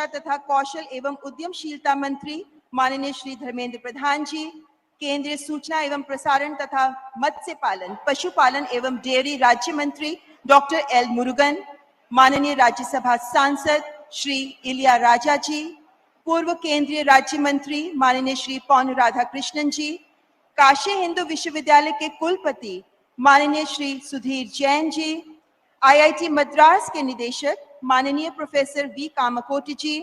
शिक्षा तथा कौशल एवं उद्यमशीलता मंत्री माननीय श्री धर्मेंद्र प्रधान जी, केंद्रीय सूचना एवं प्रसारण तथा मत्स्य पालन, पशुपालन एवं डेयरी राज्य मंत्री डॉक्टर एल मुरुगन, माननीय राज्यसभा सांसद श्री इलिया राजा जी, पूर्व केंद्रीय राज्य मंत्री माननीय श्री पौन राधाकृष्णन जी, काशी हिंदू विश्वविद्यालय के कुलपति माननीय श्री सुधीर जैन जी, आईआईटी मद्रास के निदेशक माननीय प्रोफेसर वी कामकोटी जी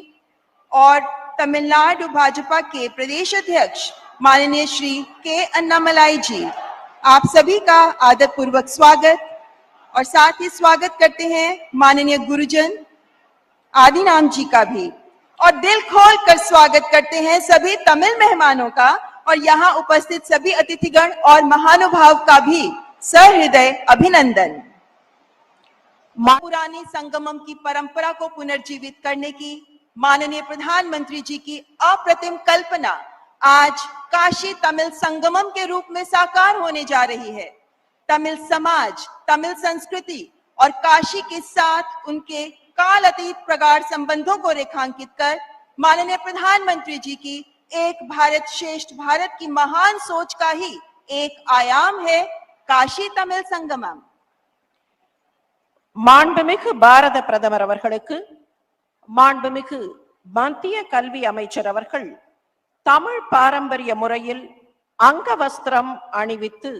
और तमिलनाडु भाजपा के प्रदेश अध्यक्ष माननीय श्री के अन्नामलाई जी, आप सभी का आदरपूर्वक स्वागत। और साथ ही स्वागत करते हैं माननीय गुरुजन आदिनाम जी का भी, और दिल खोल कर स्वागत करते हैं सभी तमिल मेहमानों का और यहाँ उपस्थित सभी अतिथिगण और महानुभाव का भी सहृदय अभिनंदन। पुरानी संगमम की परंपरा को पुनर्जीवित करने की माननीय प्रधानमंत्री जी की अप्रतिम कल्पना आज काशी तमिल संगमम के रूप में साकार होने जा रही है। तमिल समाज, तमिल संस्कृति और काशी के साथ उनके काल अतीत प्रगाढ़ संबंधों को रेखांकित कर माननीय प्रधानमंत्री जी की एक भारत श्रेष्ठ भारत की महान सोच का ही एक आयाम है काशी तमिल संगमम। மாண்புமிகு பாரத பிரதமர் அவர்களுக்கு மாண்புமிகு மத்திய கல்வி அமைச்சர் அவர்கள் தமிழ் பாரம்பரிய முறையில் அங்கவஸ்திரம் அணிவித்து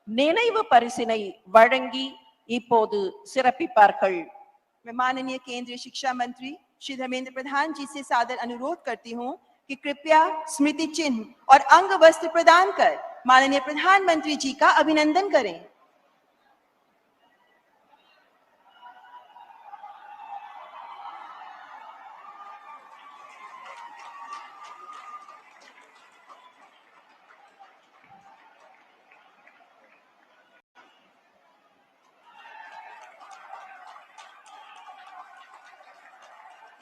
நினைவு பரிசினை வழங்கி இப்போது சிறப்பிப்பார்கள்। मैं माननीय केंद्रीय शिक्षा मंत्री श्री धर्मेंद्र प्रधान जी से सादर अनुरोध करती हूँ कि कृपया स्मृति चिन्ह और अंग वस्त्र प्रदान कर माननीय प्रधानमंत्री जी का अभिनंदन करें।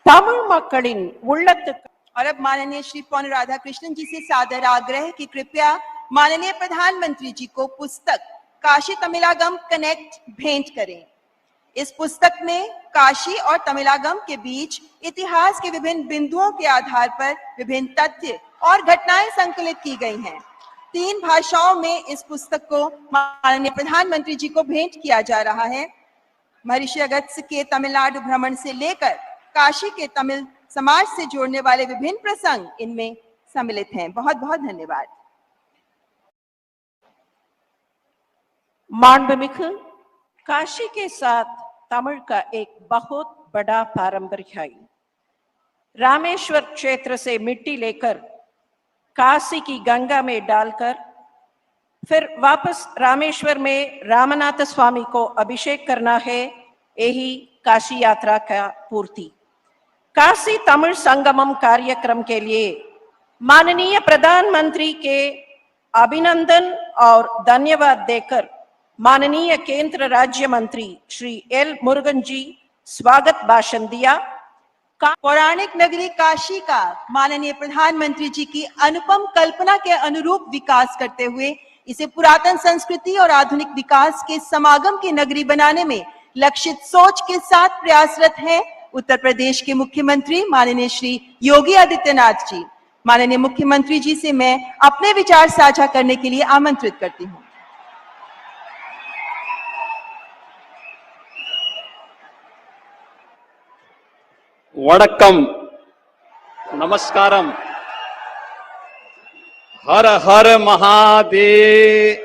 தமிழ் மக்களின் உள்ளத்துக்கு और अब माननीय श्री पौन राधाकृष्णन जी से सादर आग्रह कि कृपया माननीय प्रधानमंत्री जी को पुस्तक काशी तमिलागम कनेक्ट भेंट करें। इस पुस्तक में काशी और तमिलागम के बीच इतिहास के विभिन्न बिंदुओं के आधार पर विभिन्न तथ्य और घटनाएं संकलित की गई हैं। 3 भाषाओं में इस पुस्तक को माननीय प्रधानमंत्री जी को भेंट किया जा रहा है। महर्षि अगस्त्य के तमिलनाडु भ्रमण से लेकर काशी के तमिल समाज से जोड़ने वाले विभिन्न प्रसंग इनमें सम्मिलित हैं। बहुत बहुत धन्यवाद। मांडमिक काशी के साथ तमिल का एक बहुत बड़ा पारंपरिक है। रामेश्वर क्षेत्र से मिट्टी लेकर काशी की गंगा में डालकर फिर वापस रामेश्वर में रामनाथ स्वामी को अभिषेक करना है, यही काशी यात्रा का पूर्ति। काशी तमिल संगमम कार्यक्रम के लिए माननीय प्रधानमंत्री के अभिनंदन और धन्यवाद देकर माननीय केंद्र राज्य मंत्री श्री एल मुरुगन जी स्वागत भाषण दिया। पौराणिक नगरी काशी का माननीय प्रधानमंत्री जी की अनुपम कल्पना के अनुरूप विकास करते हुए इसे पुरातन संस्कृति और आधुनिक विकास के समागम की नगरी बनाने में लक्षित सोच के साथ प्रयासरत हैं उत्तर प्रदेश के मुख्यमंत्री माननीय श्री योगी आदित्यनाथ जी। माननीय मुख्यमंत्री जी से मैं अपने विचार साझा करने के लिए आमंत्रित करती हूँ। वणक्कम, नमस्कारम, हर हर महादेव।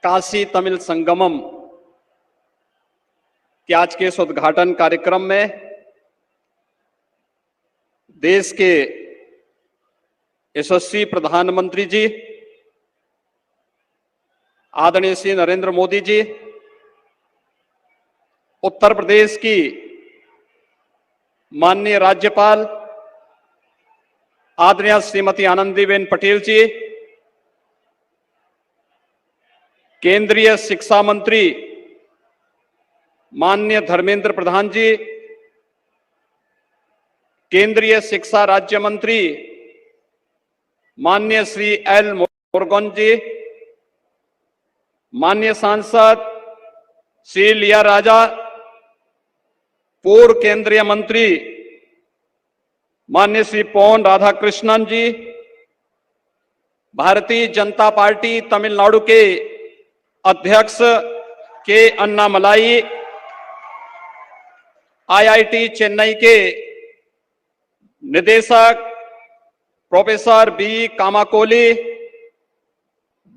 काशी तमिल संगमम के आज के इस उद्घाटन कार्यक्रम में देश के यशस्वी प्रधानमंत्री जी आदरणीय श्री नरेंद्र मोदी जी, उत्तर प्रदेश की माननीय राज्यपाल आदरणीय श्रीमती आनंदीबेन पटेल जी, केंद्रीय शिक्षा मंत्री माननीय धर्मेंद्र प्रधान जी, केंद्रीय शिक्षा राज्य मंत्री माननीय श्री एल मुरुगन जी, माननीय सांसद श्री लिया राजा, पूर्व केंद्रीय मंत्री माननीय श्री पोन राधाकृष्णन जी, भारतीय जनता पार्टी तमिलनाडु के अध्यक्ष के अन्नामलाई, आईआईटी चेन्नई के निदेशक प्रोफेसर बी कामाकोली,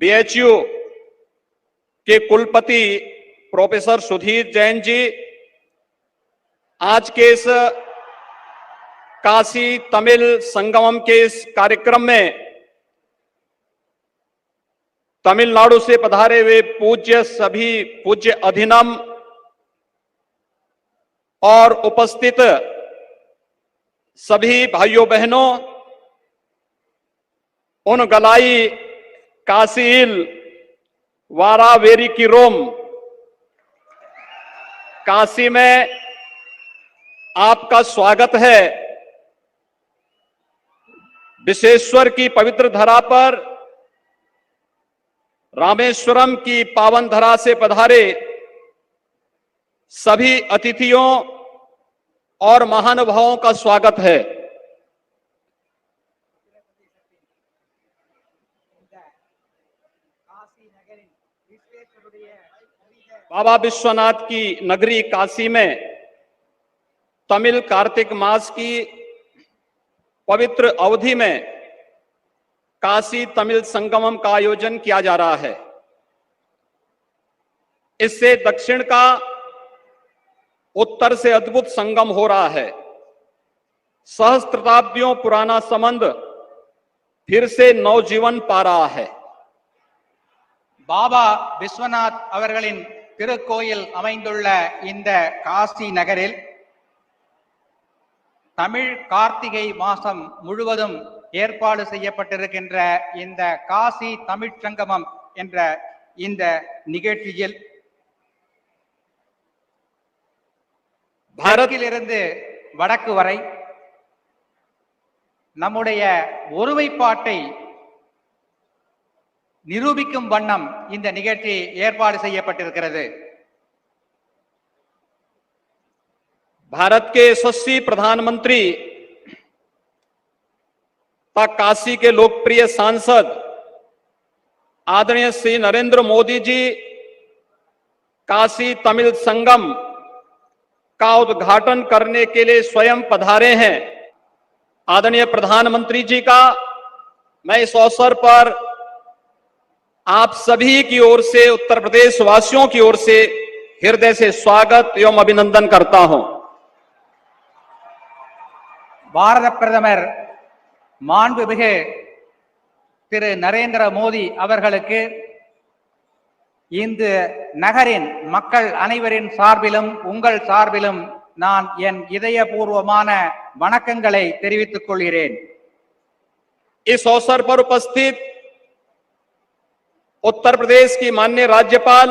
बीएचयू के कुलपति प्रोफेसर सुधीर जैन जी, आज के इस काशी तमिल संगमम के इस कार्यक्रम में तमिलनाडु से पधारे हुए सभी पूज्य अधिनम और उपस्थित सभी भाइयों बहनों, उन गलाई काशील वारावेरी की रोम, काशी में आपका स्वागत है। विश्वेश्वर की पवित्र धरा पर रामेश्वरम की पावन धरा से पधारे सभी अतिथियों और महानुभावों का स्वागत है। बाबा विश्वनाथ की नगरी काशी में तमिल कार्तिक मास की पवित्र अवधि में काशी तमिल संगमम का आयोजन किया जा रहा है। इससे दक्षिण का उत्तर से अद्भुत संगम हो रहा है। सहस्त्राब्दियों पुराना संबंध फिर से नवजीवन पा रहा है। பாபா விஸ்வநாத் அவர்களின் திருக்கோயில் அமைந்துள்ள இந்த காசி நகரில் தமிழ் கார்த்திகை மாசம் முழுவதும் ஏற்பாடு செய்யப்பட்டிருக்கின்ற இந்த காசி தமிழ் சங்கமம் என்ற இந்த நிகழ்ச்சியில் பாரதிலிருந்து வடக்கு வரை நம்முடைய ஒருமைப்பாட்டை நிரூபிக்கும் வண்ணம் இந்த நிகழ்ச்சி ஏற்பாடு செய்யப்பட்டிருக்கிறது। भारत के यशस्वी प्रधानमंत्री तथा काशी के लोकप्रिय सांसद आदरणीय श्री नरेंद्र मोदी जी काशी तमिल संगम का उद्घाटन करने के लिए स्वयं पधारे हैं। आदरणीय प्रधानमंत्री जी का मैं इस अवसर पर आप सभी की ओर से, उत्तर प्रदेश वासियों की ओर से हृदय से स्वागत एवं अभिनंदन करता हूं। பாரத பிரதமர் மாண்புமிகு திரு நரேந்திர மோடி அவர்களுக்கு இந்த நகரின் மக்கள் அனைவரின் சார்பிலும் உங்கள் சார்பிலும் நான் என் இதயபூர்வமான வணக்கங்களை தெரிவித்துக் கொள்கிறேன்। इस अवसर पर उपस्थित उत्तर प्रदेश की माननीय राज्यपाल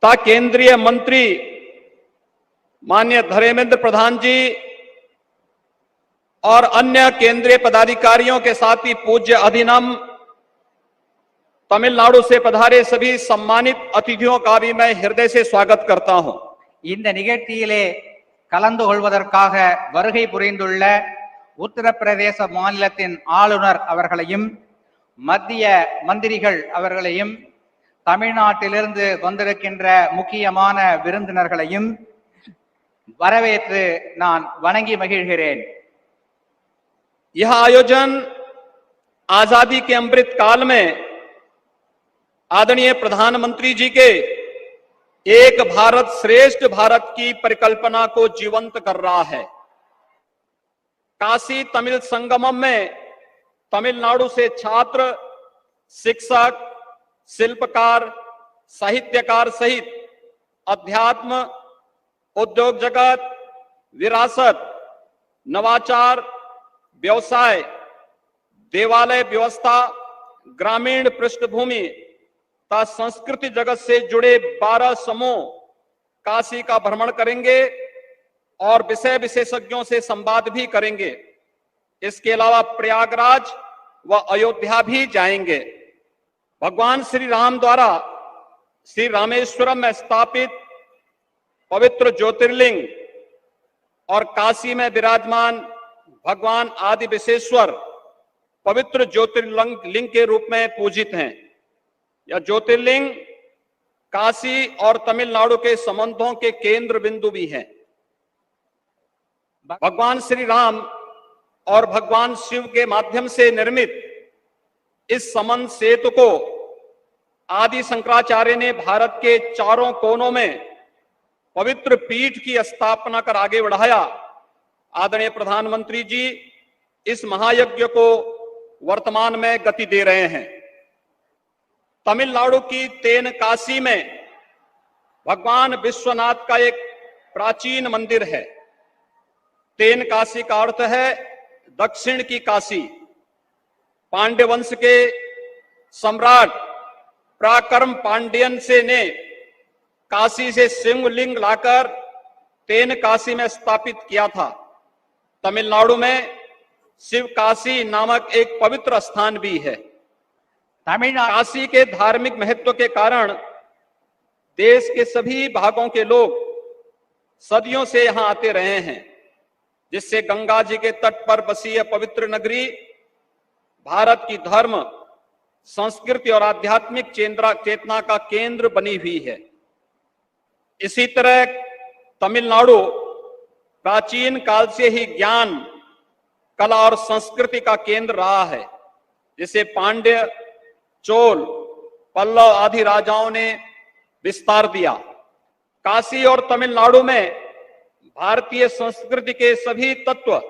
तथा केंद्रीय मंत्री माननीय धर्मेंद्र प्रधान जी और अन्य केंद्रीय पदाधिकारियों के साथ ही पूज्य अधिनम, तमिलनाडु से पधारे सभी सम्मानित अतिथियों का भी मैं हृदय से स्वागत करता हूं। இந்த நிகழ்ச்சியிலே கலந்து கொள்வதற்காக வருகை புரிந்துள்ள உத்தரப்பிரதேச மாநிலத்தின் ஆளுநர் அவர்களையும், மத்திய மந்திரிகள் அவர்களையும், தமிழ்நாட்டிலிருந்து வந்திருக்கின்ற முக்கியமான விருந்தினர்களையும் வரவேற்று நான் வணங்கி மகிழ்கிறேன்। यह आयोजन आजादी के अमृत काल में आदरणीय प्रधानमंत्री जी के एक भारत श्रेष्ठ भारत की परिकल्पना को जीवंत कर रहा है। काशी तमिल संगमम में तमिलनाडु से छात्र, शिक्षक, शिल्पकार, साहित्यकार सहित अध्यात्म, उद्योग जगत, विरासत, नवाचार, व्यवसाय, देवालय व्यवस्था, ग्रामीण पृष्ठभूमि तथा संस्कृति जगत से जुड़े 12 समूह काशी का भ्रमण करेंगे और विषय विशेषज्ञों से संवाद भी करेंगे। इसके अलावा प्रयागराज व अयोध्या भी जाएंगे। भगवान श्री राम द्वारा श्री रामेश्वरम में स्थापित पवित्र ज्योतिर्लिंग और काशी में विराजमान भगवान आदि विशेश्वर पवित्र ज्योतिर्लिंग के रूप में पूजित हैं। यह ज्योतिर्लिंग काशी और तमिलनाडु के संबंधों के केंद्र बिंदु भी हैं। भगवान श्री राम और भगवान शिव के माध्यम से निर्मित इस संबंध सेतु को आदि शंकराचार्य ने भारत के चारों कोनों में पवित्र पीठ की स्थापना कर आगे बढ़ाया। आदरणीय प्रधानमंत्री जी इस महायज्ञ को वर्तमान में गति दे रहे हैं। तमिलनाडु की तेनकासी में भगवान विश्वनाथ का एक प्राचीन मंदिर है। तेनकासी का अर्थ है दक्षिण की काशी। पांड्य वंश के सम्राट पराक्रम पांड्यन से ने काशी से शिवलिंग लाकर तेनकासी में स्थापित किया था। तमिलनाडु में शिव काशी नामक एक पवित्र स्थान भी है। तमिलनाडु काशी के धार्मिक महत्व के कारण देश के सभी भागों के लोग सदियों से यहां आते रहे हैं, जिससे गंगा जी के तट पर बसी यह पवित्र नगरी भारत की धर्म, संस्कृति और आध्यात्मिक चेतना का केंद्र बनी हुई है। इसी तरह तमिलनाडु प्राचीन काल से ही ज्ञान, कला और संस्कृति का केंद्र रहा है, जिसे पांड्य, चोल, पल्लव आदि राजाओं ने विस्तार दिया। काशी और तमिलनाडु में भारतीय संस्कृति के सभी तत्व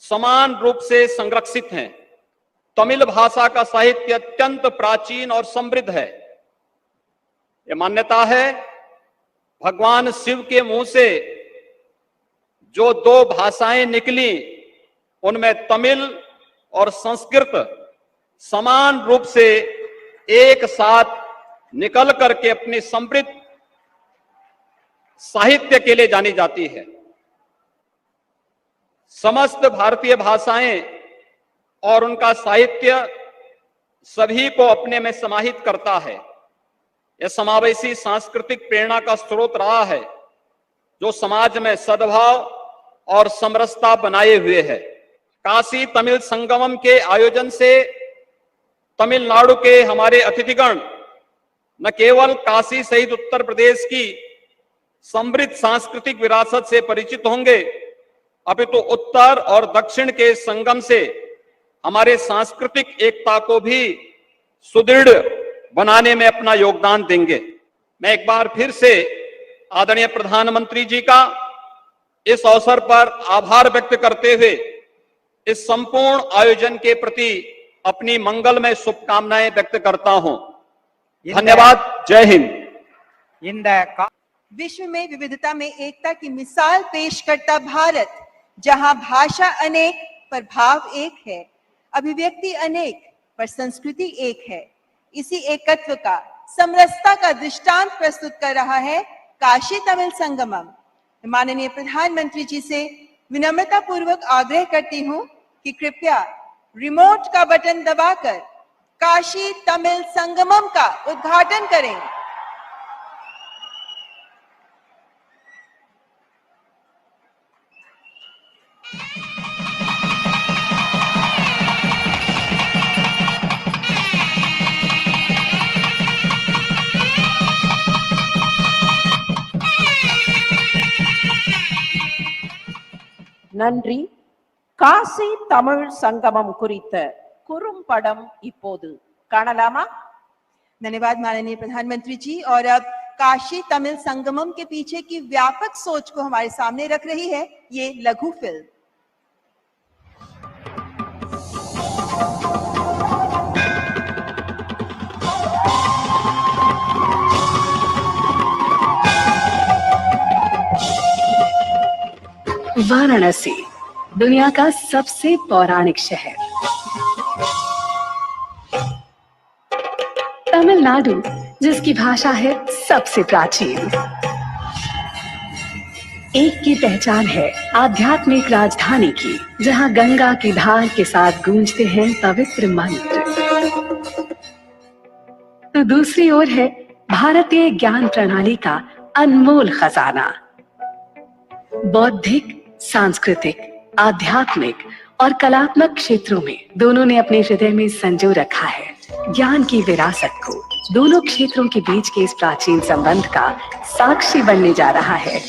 समान रूप से संरक्षित हैं। तमिल भाषा का साहित्य अत्यंत प्राचीन और समृद्ध है। यह मान्यता है भगवान शिव के मुंह से जो दो भाषाएं निकली उनमें तमिल और संस्कृत समान रूप से एक साथ निकल करके अपनी समृद्ध साहित्य के लिए जानी जाती है। समस्त भारतीय भाषाएं और उनका साहित्य सभी को अपने में समाहित करता है। यह समावेशी सांस्कृतिक प्रेरणा का स्रोत रहा है, जो समाज में सद्भाव और समरसता बनाए हुए है। काशी तमिल संगमम के आयोजन से तमिलनाडु के हमारे अतिथिगण न केवल काशी सहित उत्तर प्रदेश की समृद्ध सांस्कृतिक विरासत से परिचित होंगे, अपितु उत्तर और दक्षिण के संगम से हमारे सांस्कृतिक एकता को भी सुदृढ़ बनाने में अपना योगदान देंगे। मैं एक बार फिर से आदरणीय प्रधानमंत्री जी का इस अवसर पर आभार व्यक्त करते हुए इस संपूर्ण आयोजन के प्रति अपनी मंगलमय शुभकामनाएं व्यक्त करता हूं। धन्यवाद। जय हिंद। विश्व में विविधता में एकता की मिसाल पेश करता भारत, जहां भाषा अनेक पर भाव एक है, अभिव्यक्ति अनेक पर संस्कृति एक है, इसी एकत्व का, समरसता का दृष्टांत प्रस्तुत कर रहा है काशी तमिल संगमम। माननीय प्रधानमंत्री जी से विनम्रता पूर्वक आग्रह करती हूं कि कृपया रिमोट का बटन दबाकर काशी तमिल संगमम का उद्घाटन करें। நன்றி. காசி தமிழ் சங்கமம் குறித்த குறும்படம் இப்போது காணலாமா? धन्यवाद माननीय प्रधानमंत्री जी। और अब काशी तमिल संगमम के पीछे की व्यापक सोच को हमारे सामने रख रही है ये लघु फिल्म। वाराणसी दुनिया का सबसे पौराणिक शहर, तमिलनाडु जिसकी भाषा है सबसे प्राचीन, एक की पहचान है आध्यात्मिक राजधानी की, जहां गंगा की धार के साथ गूंजते हैं पवित्र मंत्र। तो दूसरी ओर है भारतीय ज्ञान प्रणाली का अनमोल खजाना। बौद्धिक, सांस्कृतिक, आध्यात्मिक और कलात्मक क्षेत्रों में दोनों ने अपने हृदय में संजो रखा है ज्ञान की विरासत को। दोनों क्षेत्रों के बीच के इस प्राचीन संबंध का साक्षी बनने जा रहा है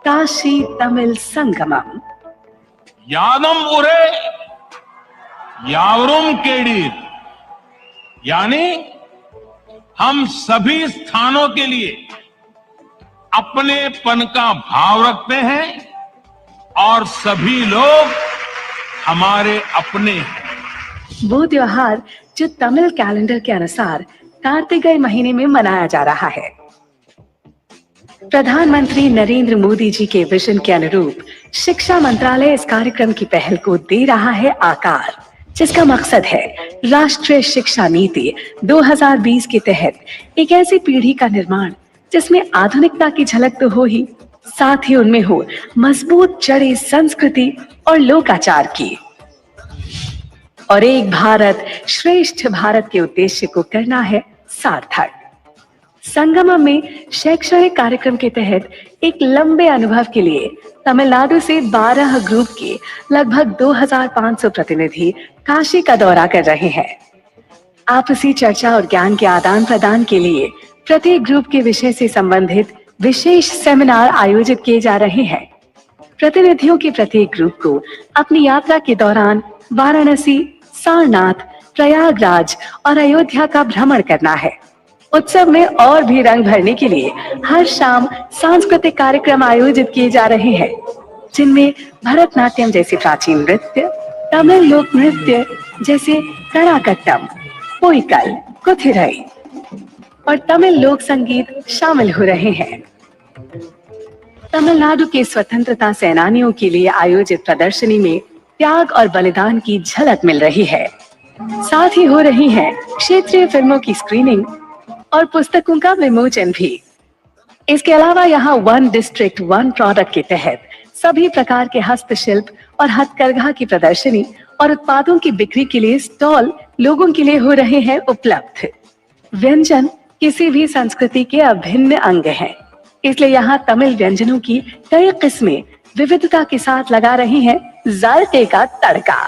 काशी तमिल संगमम। यादम उरे यावरुम केडीर, यानी हम सभी स्थानों के लिए अपनेपन का भाव रखते हैं और सभी लोग हमारे अपने हैं। वो त्योहार जो तमिल कैलेंडर के अनुसार कार्तिकेय महीने में मनाया जा रहा है। प्रधानमंत्री नरेंद्र मोदी जी के विजन के अनुरूप शिक्षा मंत्रालय इस कार्यक्रम की पहल को दे रहा है आकार, जिसका मकसद है राष्ट्रीय शिक्षा नीति 2020 के तहत एक ऐसी पीढ़ी का निर्माण जिसमें आधुनिकता की झलक तो हो ही, साथ ही उनमें हो मजबूत जड़ें संस्कृति और लोकाचार की। और एक भारत श्रेष्ठ भारत के उद्देश्य को करना है सार्थक। संगमम में शैक्षणिक कार्यक्रम के तहत एक लंबे अनुभव के लिए तमिलनाडु से 12 ग्रुप के लगभग 2500 प्रतिनिधि काशी का दौरा कर रहे हैं। आपसी चर्चा और ज्ञान के आदान प्रदान के लिए प्रत्येक ग्रुप के विषय से संबंधित विशेष सेमिनार आयोजित किए जा रहे हैं। प्रतिनिधियों के प्रत्येक ग्रुप को अपनी यात्रा के दौरान वाराणसी, सारनाथ, प्रयागराज और अयोध्या का भ्रमण करना है। उत्सव में और भी रंग भरने के लिए हर शाम सांस्कृतिक कार्यक्रम आयोजित किए जा रहे हैं, जिनमें भरतनाट्यम जैसे प्राचीन नृत्य, तमिल लोक नृत्य जैसे कड़ाकट्टम, पोइकल, कुथिरई और तमिल लोक संगीत शामिल हो रहे हैं। तमिलनाडु के स्वतंत्रता सेनानियों के लिए आयोजित प्रदर्शनी में त्याग और बलिदान की झलक मिल रही है। साथ ही हो रही है क्षेत्रीय फिल्मों की स्क्रीनिंग और पुस्तकों का विमोचन भी। इसके अलावा यहाँ वन डिस्ट्रिक्ट वन प्रोडक्ट के तहत सभी प्रकार के हस्तशिल्प और हथकरघा की प्रदर्शनी और उत्पादों की बिक्री के लिए स्टॉल लोगों के लिए हो रहे हैं उपलब्ध। व्यंजन किसी भी संस्कृति के अभिन्न अंग हैं, इसलिए यहाँ तमिल व्यंजनों की कई किस्में विविधता के साथ लगा रही हैं जायके का तड़का।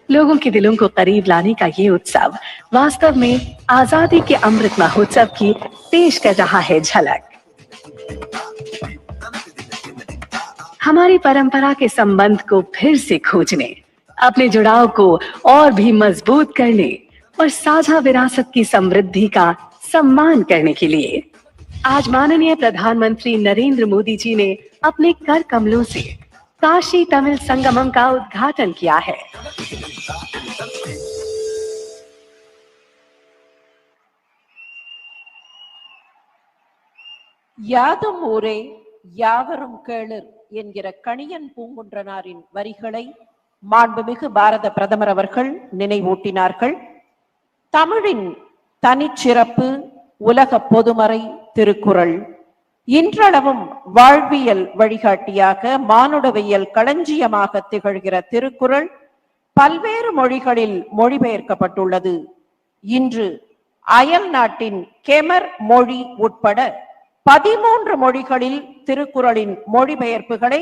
लोगों के दिलों को करीब लाने का ये उत्सव वास्तव में आजादी के अमृत महोत्सव की पेश कर रहा है झलक। हमारी परंपरा के संबंध को फिर से खोजने, अपने जुड़ाव को और भी मजबूत करने और साझा विरासत की समृद्धि का सम्मान करने के लिए आज माननीय प्रधानमंत्री नरेंद्र मोदी जी ने अपने कर कमलों से काशी तमिल संगमम का उद्घाटन किया है। யாதும் ஊரே யாவரும் கேளர் என்கிற கணியன் பூங்குன்றனாரின் வரிகளை மாண்புமிகு பாரத பிரதமர் அவர்கள் நினைவூட்டினார்கள். தமிழின் தனிச்சிறப்பு உலக பொதுமறை திருக்குறள். இன்றளவும் வாழ்வியல் வழிகாட்டியாக, மானுடவியல் களஞ்சியமாக திகழ்கிற திருக்குறள் பல்வேறு மொழிகளில் மொழிபெயர்க்கப்பட்டுள்ளது. இன்று அயல் நாட்டின் கெமர் மொழி உட்பட 13 மொழிகளில் திருக்குறளின் மொழிபெயர்ப்புகளை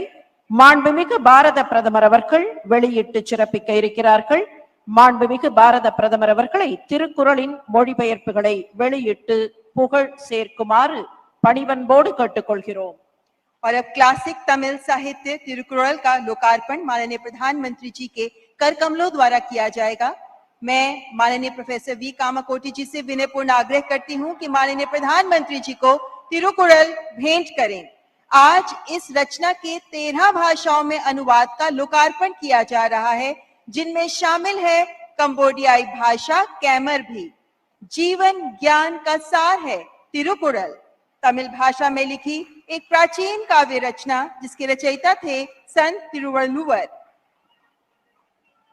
மாண்புமிகு பாரத பிரதமர் அவர்கள் வெளியிட்டு சிறப்பிக்க இருக்கிறார்கள். மாண்புமிகு பாரத பிரதமர் அவர்களை திருக்குறளின் மொழிபெயர்ப்புகளை வெளியிட்டு புகழ் சேர்க்குமாறு பணிவன்போடு கேட்டுக்கொள்கிறோம். और अब क्लासिक तमिल साहित्य तिरुकुरल का लोकार्पण माननीय प्रधानमंत्री जी के कर कमलों द्वारा किया जाएगा। मैं माननीय प्रोफेसर वी कामाकोटी जी से विनयपूर्ण आग्रह करती हूँ कि माननीय प्रधानमंत्री जी को तिरुकुरल भेंट करें। आज इस रचना के 13 भाषाओं में अनुवाद का लोकार्पण किया जा रहा है, जिनमें शामिल है कंबोडियाई भाषा कैमर भी। जीवन ज्ञान का सार है तिरुकुरल, तमिल भाषा में लिखी एक प्राचीन काव्य रचना जिसके रचयिता थे संत तिरुवल्लुवर।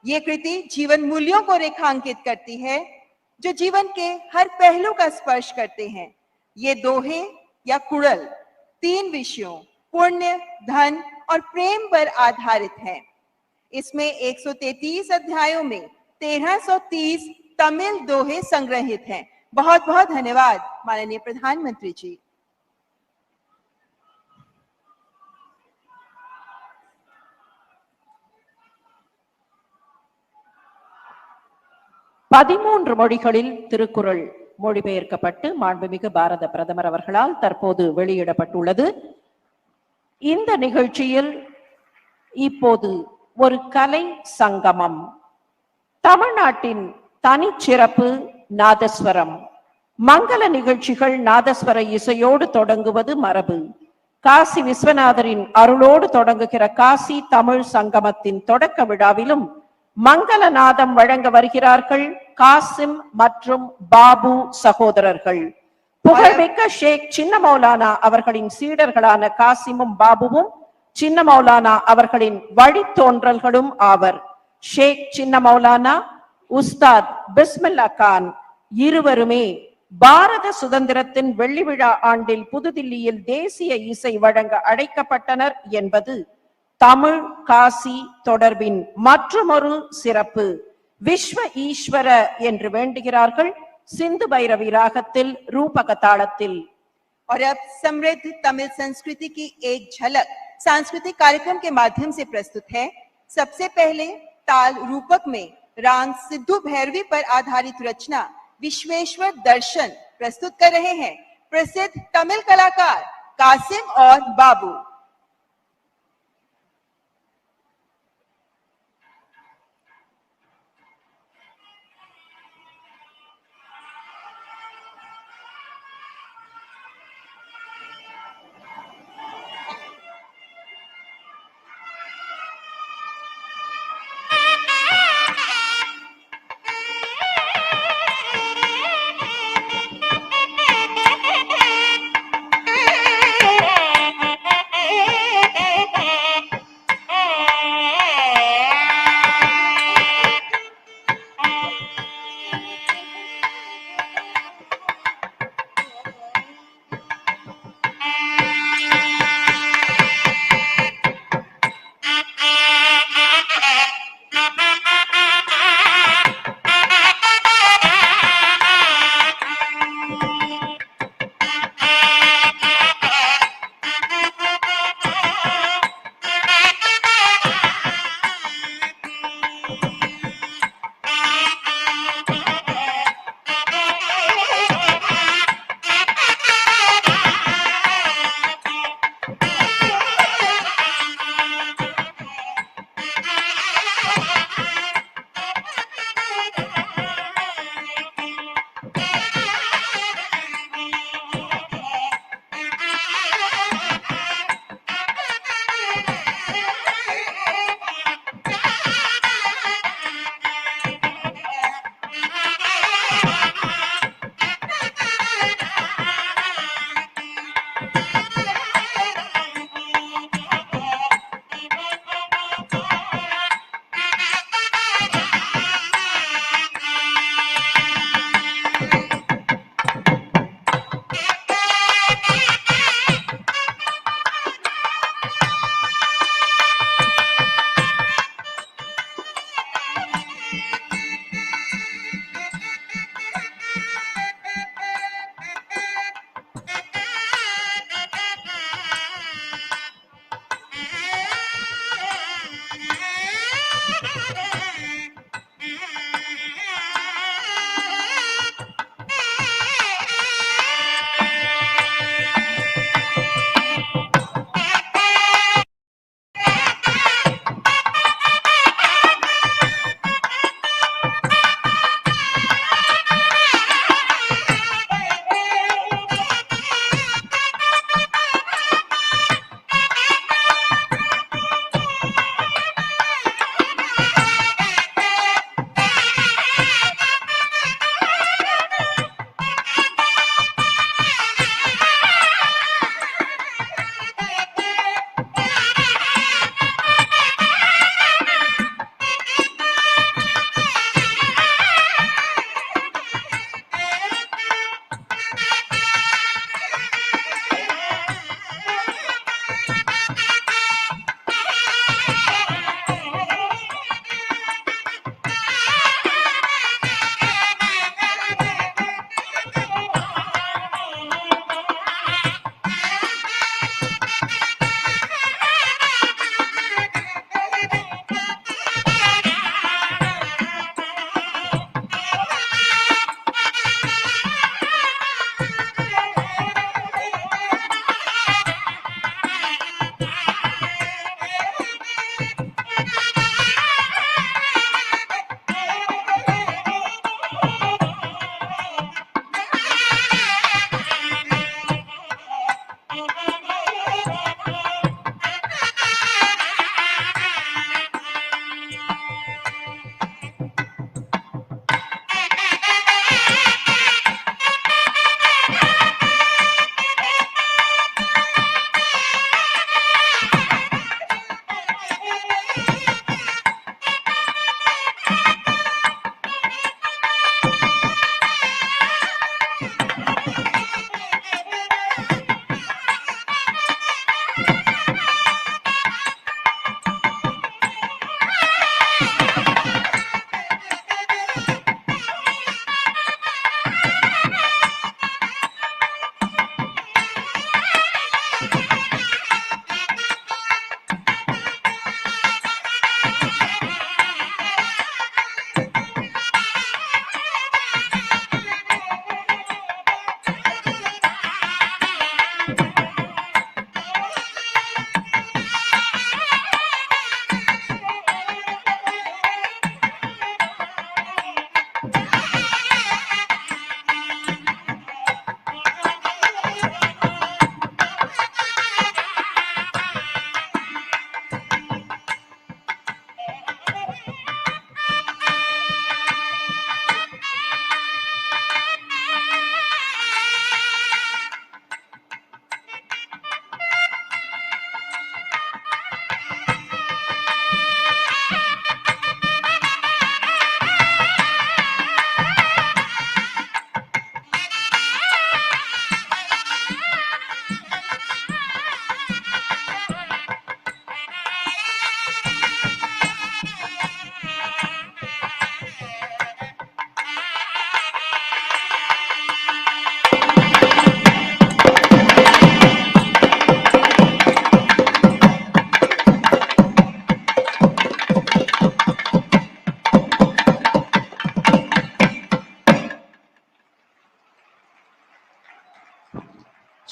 ये कृति जीवन मूल्यों को रेखांकित करती है जो जीवन के हर पहलू का स्पर्श करते हैं। ये दोहे या कुड़ल 3 विषयों पुण्य, धन और प्रेम पर आधारित है। इसमें 133 अध्यायों में 1330 तमिल दोहे संग्रहित हैं, बहुत बहुत धन्यवाद माननीय प्रधानमंत्री जी। பதிமூன்று மொழிகளில் திருக்குறள் மொழிபெயர்க்கப்பட்டு மாண்புமிகு பாரத பிரதமர் அவர்களால் தற்போது வெளியிடப்பட்டுள்ளது. இந்த நிகழ்ச்சியில் இப்போது ஒரு கலை சங்கமம். தமிழ்நாட்டின் தனிச்சிறப்பு நாதஸ்வரம். மங்கள நிகழ்ச்சிகள் நாதஸ்வர இசையோடு தொடங்குவது மரபு. காசி விஸ்வநாதரின் அருளோடு தொடங்குகிற காசி தமிழ் சங்கமத்தின் தொடக்க விழாவிலும் மங்களநாதம் வழங்க வருகிறார்கள் காசிம் மற்றும் பாபு சகோதரர்கள். புகழ்மிக்க ஷேக் சின்ன மௌலானா அவர்களின் சீடர்களான காசிமும் பாபுவும் சின்ன மௌலானா அவர்களின் வழித்தோன்றல்களும் ஆவர். ஷேக் சின்ன மௌலானா, உஸ்தாத் பிஸ்மில்லா கான் இருவருமே பாரத சுதந்திரத்தின் வெள்ளி விழா ஆண்டில் புதுதில்லியில் தேசிய இசை வழங்க அழைக்கப்பட்டனர் என்பது தமிழ் காசி தொடர்பின் மற்றொரு சிறப்பு. விஸ்வ ஈஸ்வர என்று வேண்டுகிறார்கள் सिंधु भैरवी रागத்தில் रूपक तालத்தில்। और अब समृद्ध तमिल संस्कृति की एक झलक सांस्कृतिक कार्यक्रम के माध्यम से प्रस्तुत है। सबसे पहले ताल रूपक में राग सिद्धू भैरवी पर आधारित रचना विश्वेश्वर दर्शन प्रस्तुत कर रहे हैं प्रसिद्ध तमिल कलाकार कासिम और बाबू।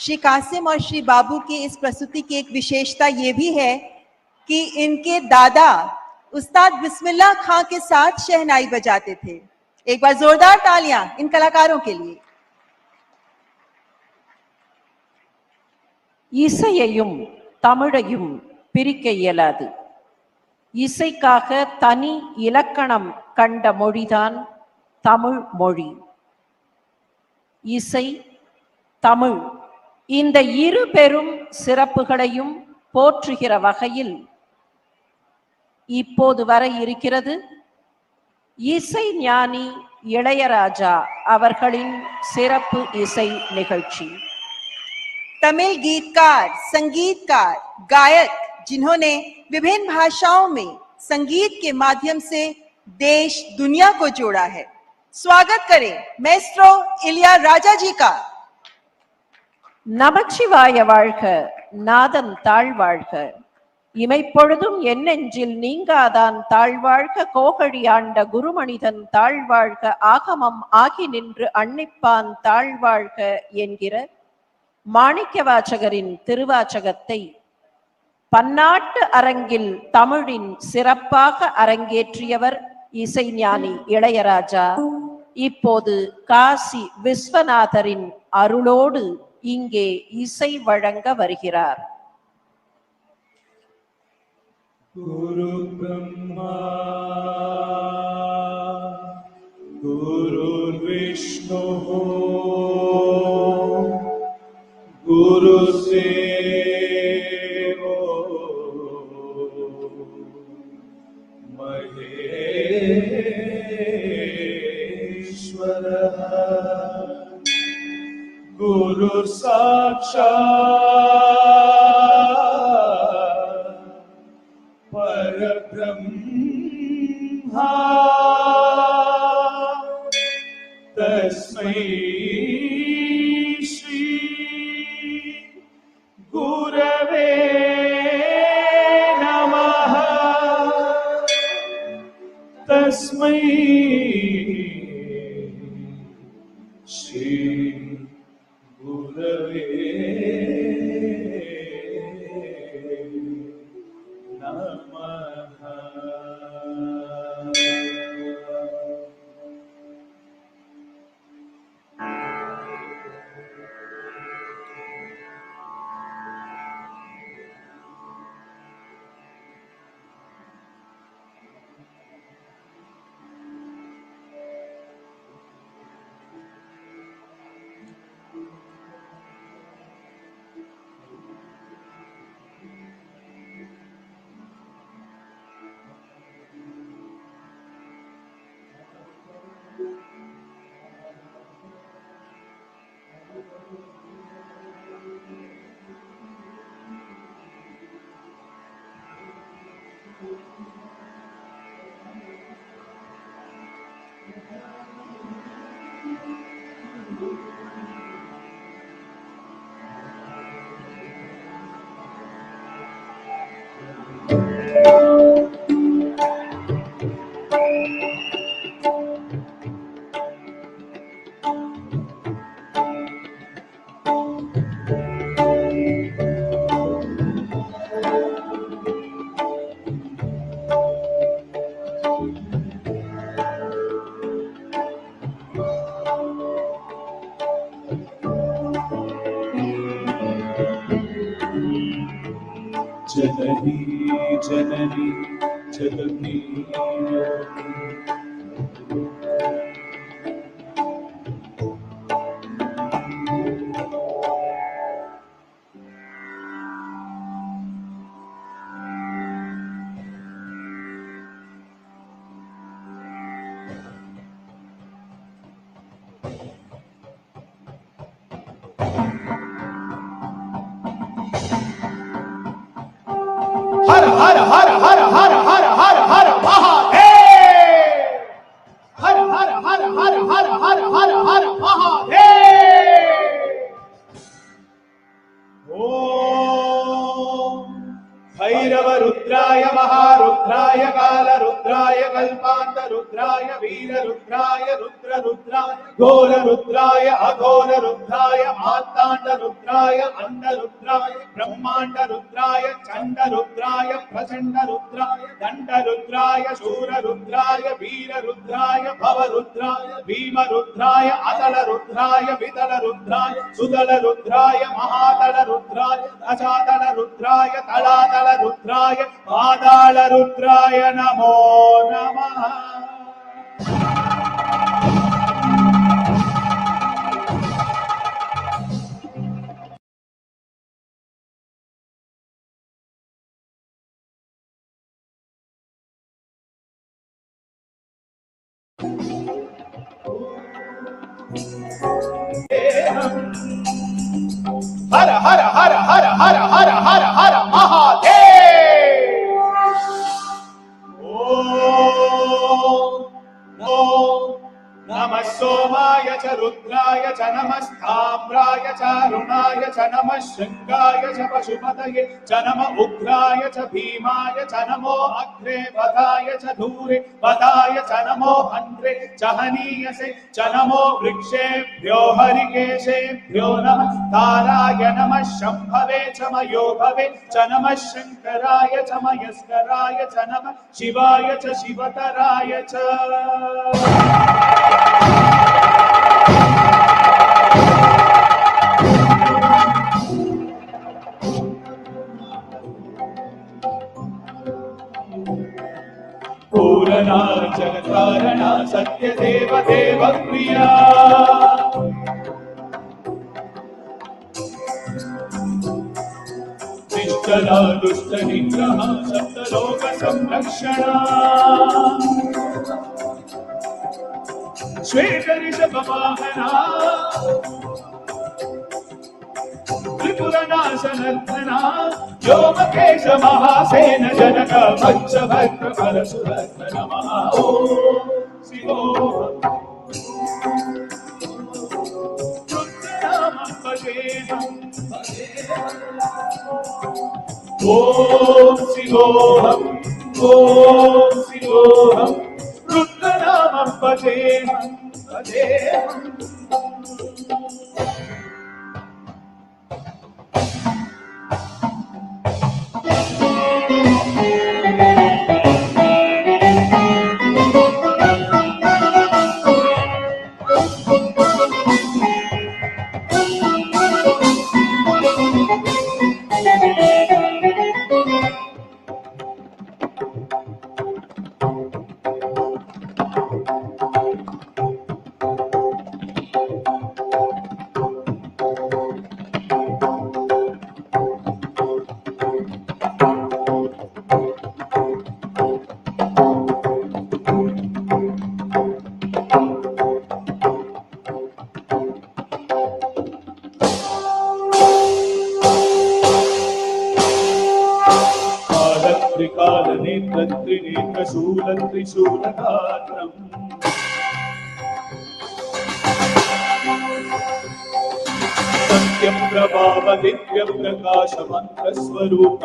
श्री कासिम और श्री बाबू की इस प्रस्तुति की एक विशेषता ये भी है कि इनके दादा उस्ताद बिस्मिल्लाह खां के साथ शहनाई बजाते थे। एक बार जोरदार तालियां इन कलाकारों के लिए। இசையையும் தமிழையும் பிரிக்க இயலாது. இசைக்காக தனி இலக்கணம் கண்ட மொழிதான் தமிழ் மொழி. இசை, தமிழ் இந்த இரு பெரும் சிறப்புகளையும் போற்றுகிற வகையில் இப்போது வர இருக்கிறது இசை ஞானி இளையராஜா அவர்களின் சிறப்பு இசை நிகழ்ச்சி. तमिल गीतकार, संगीतकार, गायक जिन्होंने विभिन्न भाषाओं में संगीत के माध्यम से देश दुनिया को जोड़ा है। स्वागत करें मैस्ट्रो इलियाराजा जी का। நமச்சிவாய வாழ்க, நாதம் தாழ்வாழ்க, இமைப்பொழுதும் என் நெஞ்சில் நீங்காதான் தாழ்வாழ்க, கோகழி ஆண்ட குருமனிதன் தாழ்வாழ்க, ஆகமம் ஆகி நின்று அன்னிப்பான் தாழ்வாழ்க என்கிற மாணிக்க வாசகரின் திருவாசகத்தை பன்னாட்டு அரங்கில் தமிழின் சிறப்பாக அரங்கேற்றியவர் இசைஞானி இளையராஜா. இப்போது காசி விஸ்வநாதரின் அருளோடு இங்கே இசை வழங்க வருகிறார். குரு பிரம்மா குரு விஷ்ணு குரு தேவோ மகேஸ்வரः गुरु साक्षात् परब्रह्मा तस्मै श्री गुरवे नमः तस्मै श्री गुरवे जननी जननी जगती हर हर हर हर हर हर हर हर महादेव हर हर हर हर हर हर हर हर महादेव ओम भैरव रुद्राय महारुद्राय काल रुद्राय कल्पांत रुद्राय वीर रुद्राय रुद्र रुद्र रुद्राय घोर रुद्राय अघोर रुद्राय मार्तांड रुद्राय अंड रुद्राय ब्रह्मांड रुद्राय चंड रुद्राय प्रचंड रुद्राय दंड रुद्राय शूर रुद्राय वीर रुद्राय भव रुद्राय भीम रुद्राय अतल रुद्राय वितल रुद्राय सुदल रुद्राय महातल रुद्राय अजातल रुद्राय तलातल रुद्राय पाताल रुद्राय नमो नमः। हर हर हर हर हर हर हर हर महादेव। ओम नमः सोमाय च रुद्राय च नमस्ताम्राय च अरुणाय च नमः शृंगाय च पशुपतये च नमः उग्राय च भीमाय च नमो अग्रे वधाय च धूरे वधाय च नमो हन्त्रे च हनीयसे च नमो वृक्षेभ्यो हरिकेशेभ्यो नमः ताराय नमः शम्भवे च मयोभवे च नमः शंकराय च मयस्कराय च नमः शिवाय च शिवतराय च। पूरणा जगत्कारणा सत्यदेव देव प्रिया निष्कला दुष्ट निग्रह सप्तलोक संरक्षणा श्वेत ऋषभ वाहना त्रिपुरनाशनर्दना व्योमकेश महासेन जनक पंचभद्र परशुभद्र नमः। ओम शिवोऽहम् रुद्रनामं भजेऽहम् ओम शिवोऽहम् रुद्रनामं भजेऽहम् त्रिशूलगात्रम् सत्यप्रभाव दिव्य प्रकाश मंत्र स्वरूप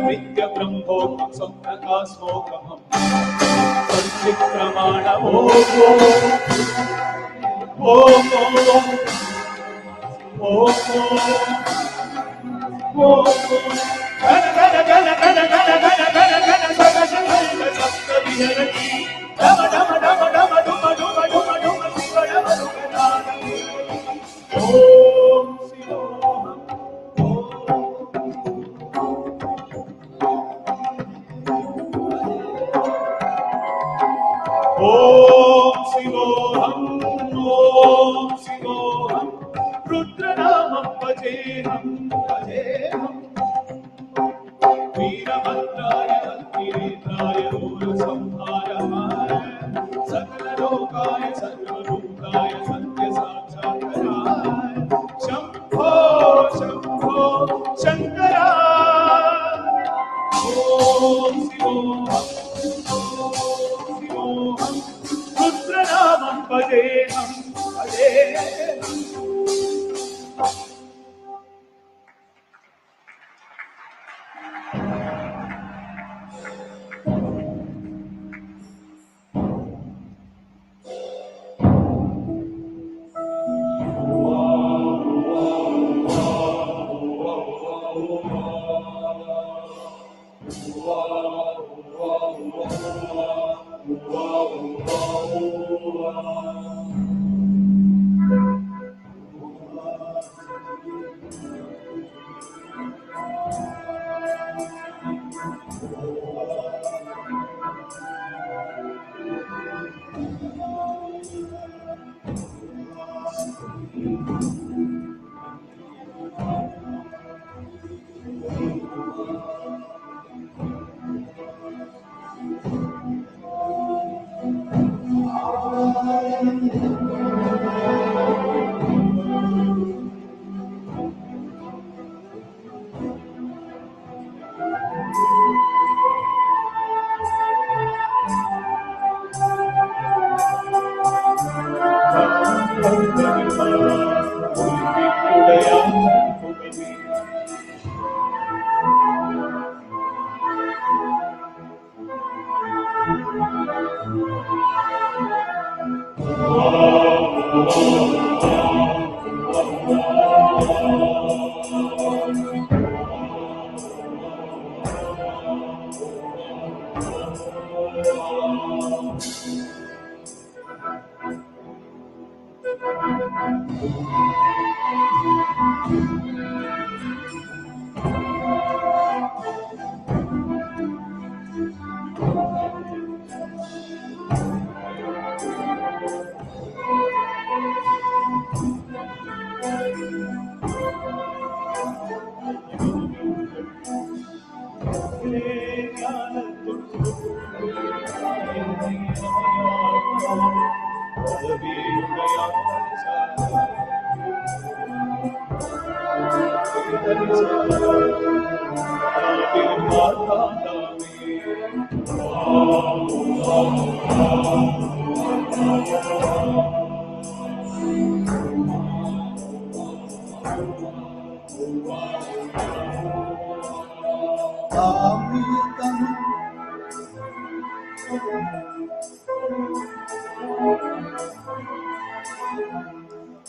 नित्य ब्रह्मोत्म स्वप्रकाशोकमम् प्रमाण ओम ओम ओम ओम गण गण गण गण गण गण गण गण सगशंग सप्त विहरति डम डम डम डम डुम डुम डुम डुम शिव डम डुम ओम शिवोऽहम् ओम शिवोऽहम् रुद्रनामं भजेऽहम् वीरभद्राय वीरेन्द्राय मूलसंहारहाय सकललोकाय सर्वरूपाय सत्यसाक्षात्काराय शंभो शंभो शंकरा ओम शिवोऽहम् रुद्रनामं भजेऽहम्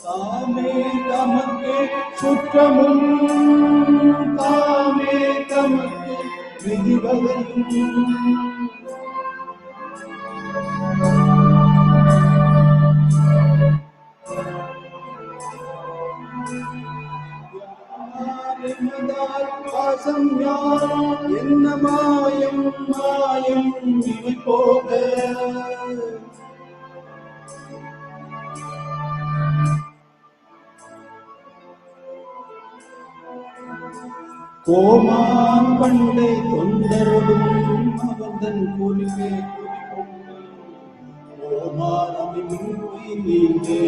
தாமே தமக்கு சுற்றமும் தாமே தமக்கு விதிவகையும் பாசம் யார் என்ன மாயம் மாயம் இவை போக கோமான் பண்டை தொண்டரும் அவந்தன் கூலிவே நீங்கே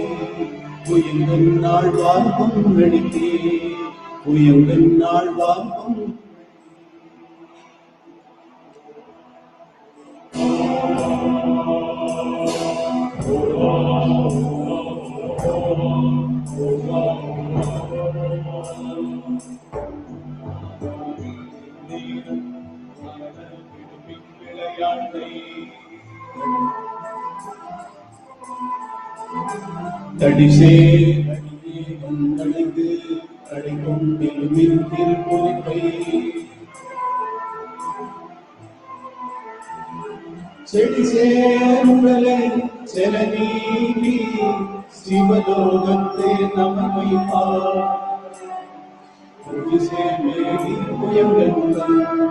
உயங்கள் நாள் வாழ்வம் நடித்தே உயங்கள் நாள் வாழ்வம் தடிசே வந்தடைந்து கடைகொண்டிருமின் திருப்பொலிப்பை செடிசே உடலை செலநீவி சிவலோகத்தை நமமைப்பார் செடிசே மேவி உயர்ந்தங்கள்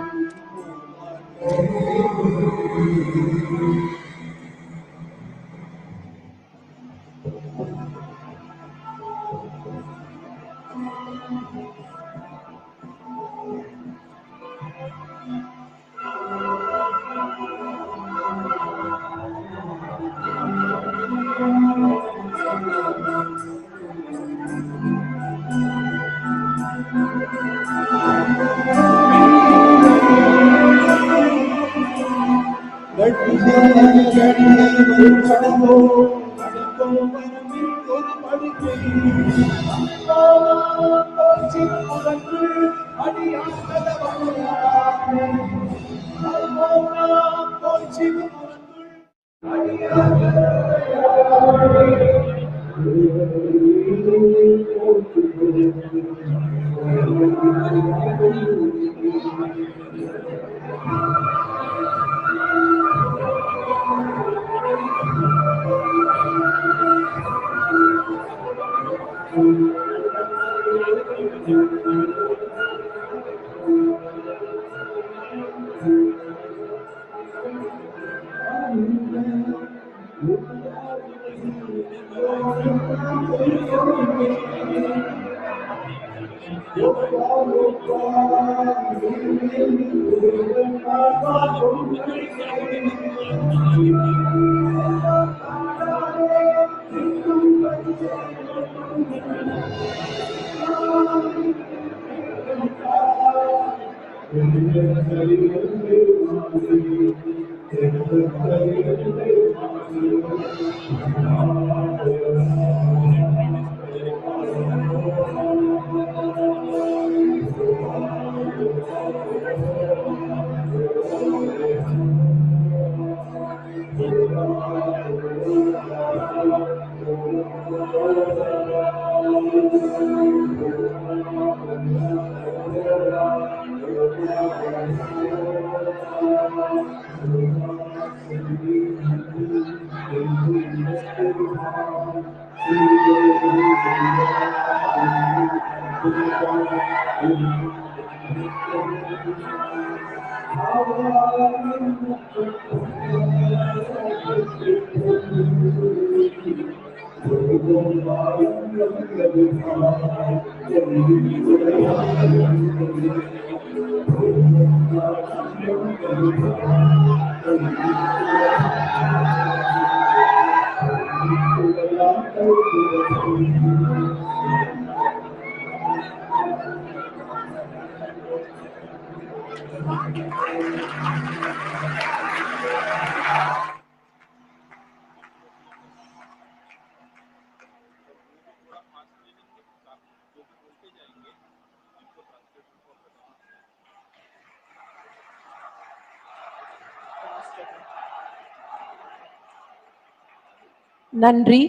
நன்றி.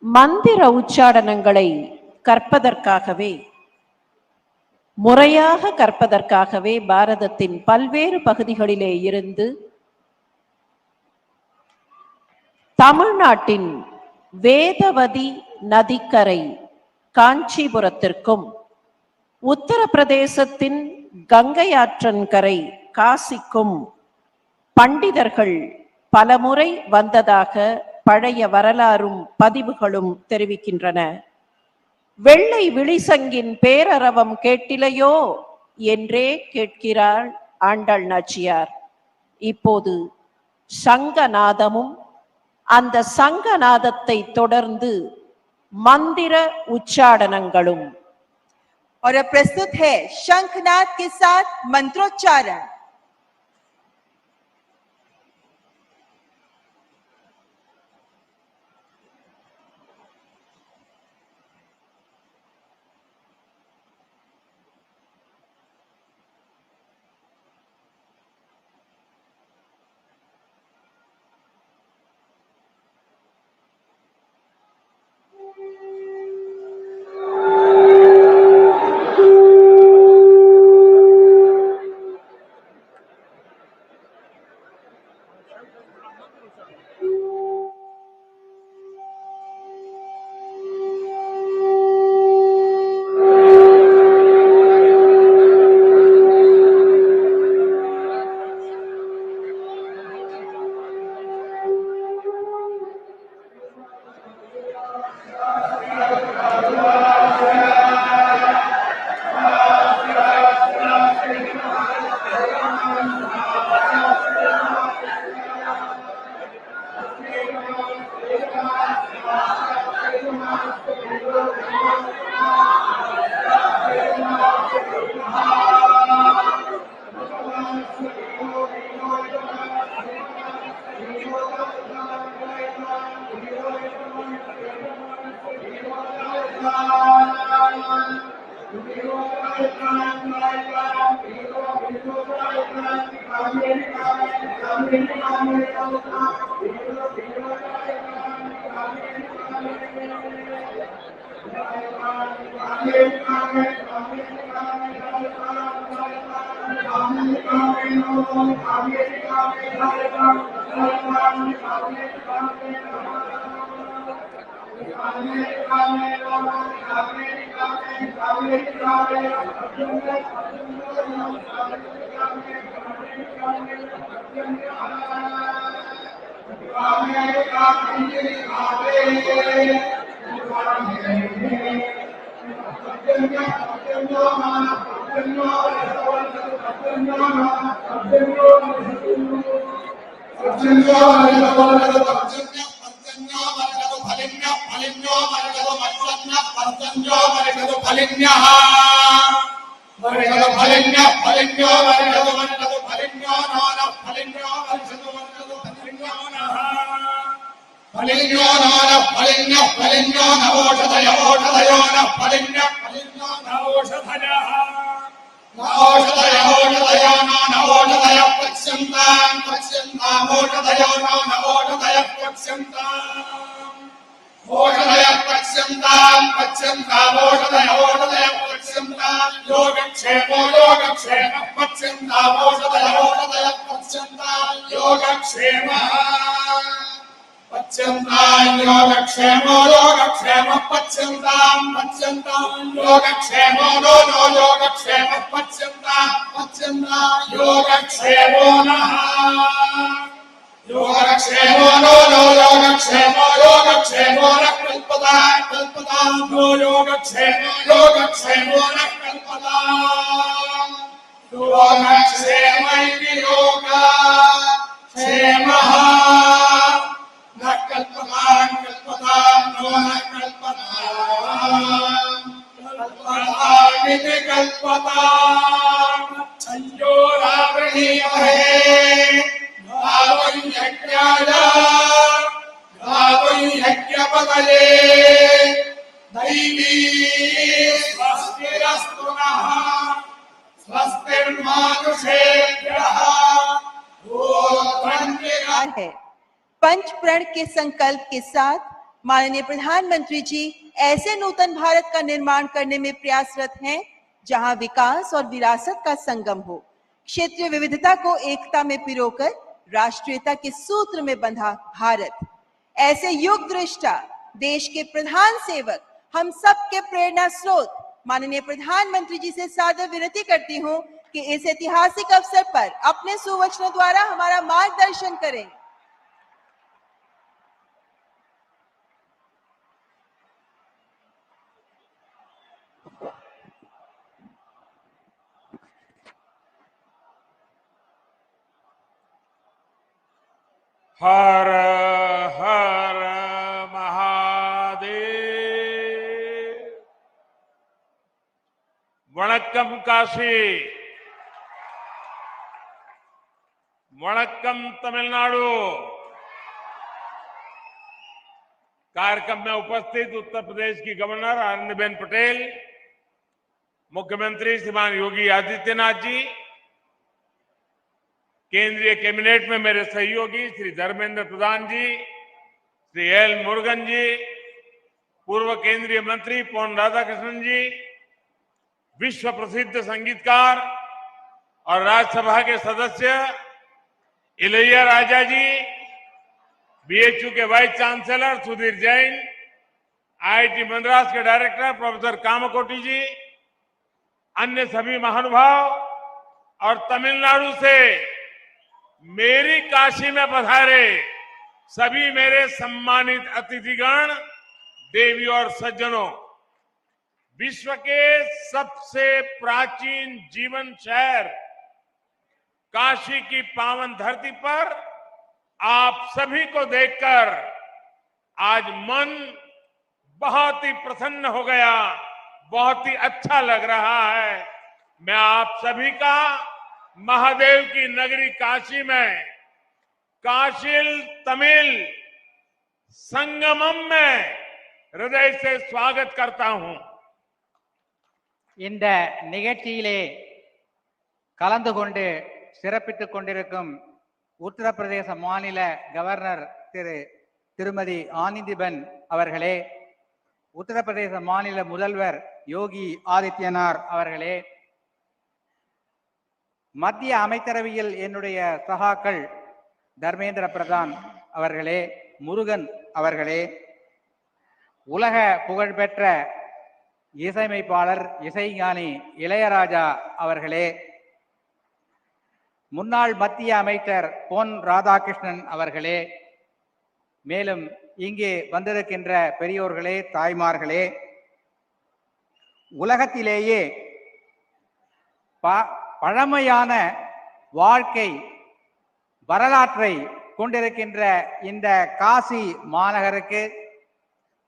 மந்திர உச்சாடனங்களை கற்பதற்காகவே, முறையாக கற்பதற்காகவே பாரதத்தின் பல்வேறு பகுதிகளிலே இருந்து தமிழ்நாட்டின் வேதவதி நதிக்கரை காஞ்சிபுரத்திற்கும், உத்தரப்பிரதேசத்தின் கங்கை ஆற்றங்கரை காசிக்கும் பண்டிதர்கள் பலமுறை வந்ததாக பழைய வரலாறும் பதிவுகளும் தெரிவிக்கின்றன. வெள்ளை விழிசங்கின் பேரரவம் கேட்டிலையோ என்றே கேட்கிறாள் ஆண்டாள் நாச்சியார். இப்போது சங்கநாதமும், அந்த சங்கநாதத்தை தொடர்ந்து मंदिर उच्चारणங்களும்। और अब प्रस्तुत है शंखनाद के साथ मंत्रोच्चारण। है। पंच प्रण के संकल्प के साथ माननीय प्रधानमंत्री जी ऐसे नूतन भारत का निर्माण करने में प्रयासरत हैं जहां विकास और विरासत का संगम हो, क्षेत्रीय विविधता को एकता में पिरोकर राष्ट्रीयता के सूत्र में बंधा भारत। ऐसे युग दृष्टा देश के प्रधान सेवक, हम सबके प्रेरणा स्रोत माननीय प्रधानमंत्री जी से सादर विनती करती हूं कि इस ऐतिहासिक अवसर पर अपने सुवचनों द्वारा हमारा मार्गदर्शन करें। हर हर महादेव। वणक्कम काशी, वणक्कम तमिलनाडु। कार्यक्रम में उपस्थित उत्तर प्रदेश की गवर्नर आनंदीबेन पटेल, मुख्यमंत्री श्रीमान योगी आदित्यनाथ जी, केंद्रीय कैबिनेट में मेरे सहयोगी श्री धर्मेंद्र प्रधान जी, श्री एल मुरुगन जी, पूर्व केंद्रीय मंत्री पोन राधाकृष्णन जी, विश्व प्रसिद्ध संगीतकार और राज्यसभा के सदस्य इलैया राजा जी, बीएचयू के vice chancellor Sudhir Jain, IIT Madras के डायरेक्टर प्रोफेसर कामकोटी जी, अन्य सभी महानुभाव और तमिलनाडु से मेरी काशी में पधारे सभी मेरे सम्मानित अतिथिगण, देवी और सज्जनों, विश्व के सबसे प्राचीन जीवन शहर काशी की पावन धरती पर आप सभी को देखकर आज मन बहुत ही प्रसन्न हो गया, बहुत ही अच्छा लग रहा है। मैं आप सभी का महादेव की नगरी काशी में काशिल तमिल संगमम में हृदय से स्वागत करता हूं। இந்த நிகழ்ச்சியிலே கலந்து கொண்டு சிறப்பித்துக் கொண்டிருக்கும் உத்தரப்பிரதேச மாநில கவர்னர் திருமதி ஆனந்திபென் அவர்களே, உத்தரப்பிரதேச மாநில முதல்வர் யோகி ஆதித்யநாத் அவர்களே, மத்திய அமைச்சரவையில் என்னுடைய சகாக்கள் தர்மேந்திர பிரதான் அவர்களே, முருகன் அவர்களே, உலக புகழ்பெற்ற இசையமைப்பாளர் இசைஞானி இளையராஜா அவர்களே, முன்னாள் மத்திய அமைச்சர் பொன் ராதாகிருஷ்ணன் அவர்களே, மேலும் இங்கே வந்திருக்கின்ற பெரியோர்களே, தாய்மார்களே, உலகத்திலேயே பழமையான வாழ்க்கை வரலாற்றை கொண்டிருக்கின்ற இந்த காசி மாநகருக்கு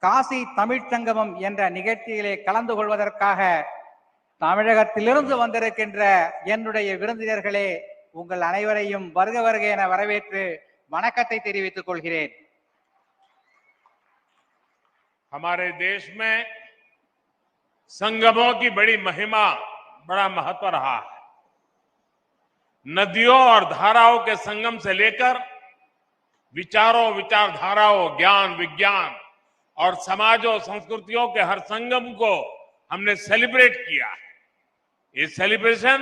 காசி தமிழ்ச் சங்கமம் என்ற நிகழ்ச்சியிலே கலந்து கொள்வதற்காக தமிழகத்திலிருந்து வந்திருக்கின்ற என்னுடைய விருந்தினர்களே, உங்கள் அனைவரையும் வருக வருக என வரவேற்று வணக்கத்தை தெரிவித்துக் கொள்கிறேன். हमारे देश में संगमों की बड़ी महिमा, बड़ा महत्व रहा है। नदियों और धाराओं के संगम से लेकर विचारों, विचारधाराओं, ज्ञान, विज्ञान और समाजों, संस्कृतियों के हर संगम को हमने सेलिब्रेट किया है। ये सेलिब्रेशन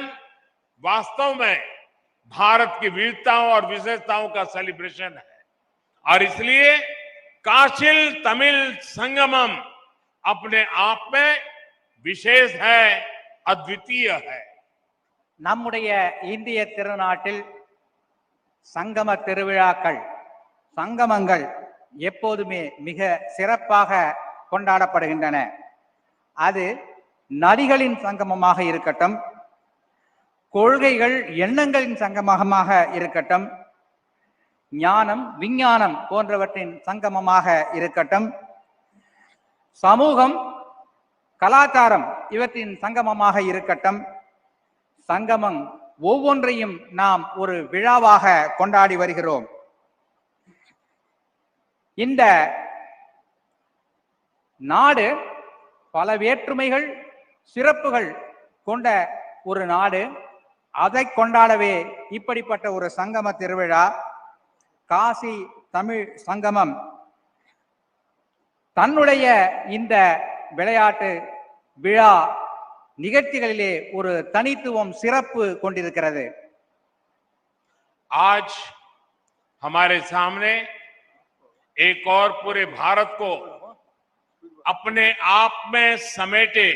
वास्तव में भारत की विविधताओं और विशेषताओं का सेलिब्रेशन है और इसलिए काशिल तमिल संगमम अपने आप में विशेष है, अद्वितीय है। நம்முடைய இந்திய திருநாட்டில் சங்கம திருவிழாக்கள், சங்கமங்கள் எப்போதுமே மிக சிறப்பாக கொண்டாடப்படுகின்றன. அது நதிகளின் சங்கமமாக இருக்கட்டும், கொள்கைகள் எண்ணங்களின் சங்கமமாக இருக்கட்டும், ஞானம் விஞ்ஞானம் போன்றவற்றின் சங்கமமாக இருக்கட்டும், சமூகம் கலாச்சாரம் இவற்றின் சங்கமமாக இருக்கட்டும், சங்கமம் ஒவ்வொன்றையும் நாம் ஒரு விழாவாக கொண்டாடி வருகிறோம். இந்த நாடு பல வேற்றுமைகள், சிறப்புகள் கொண்ட ஒரு நாடு. அதை கொண்டாடவே இப்படிப்பட்ட ஒரு சங்கம திருவிழா, காசி தமிழ் சங்கமம் தன்னுடைய இந்த விளையாட்டு விழா நிகழ்ச்சிகளிலே ஒரு தனித்துவம், சிறப்பு கொண்டிருக்கிறது. आज हमारे सामने एक और पूरे भारत को अपने आप में समेटे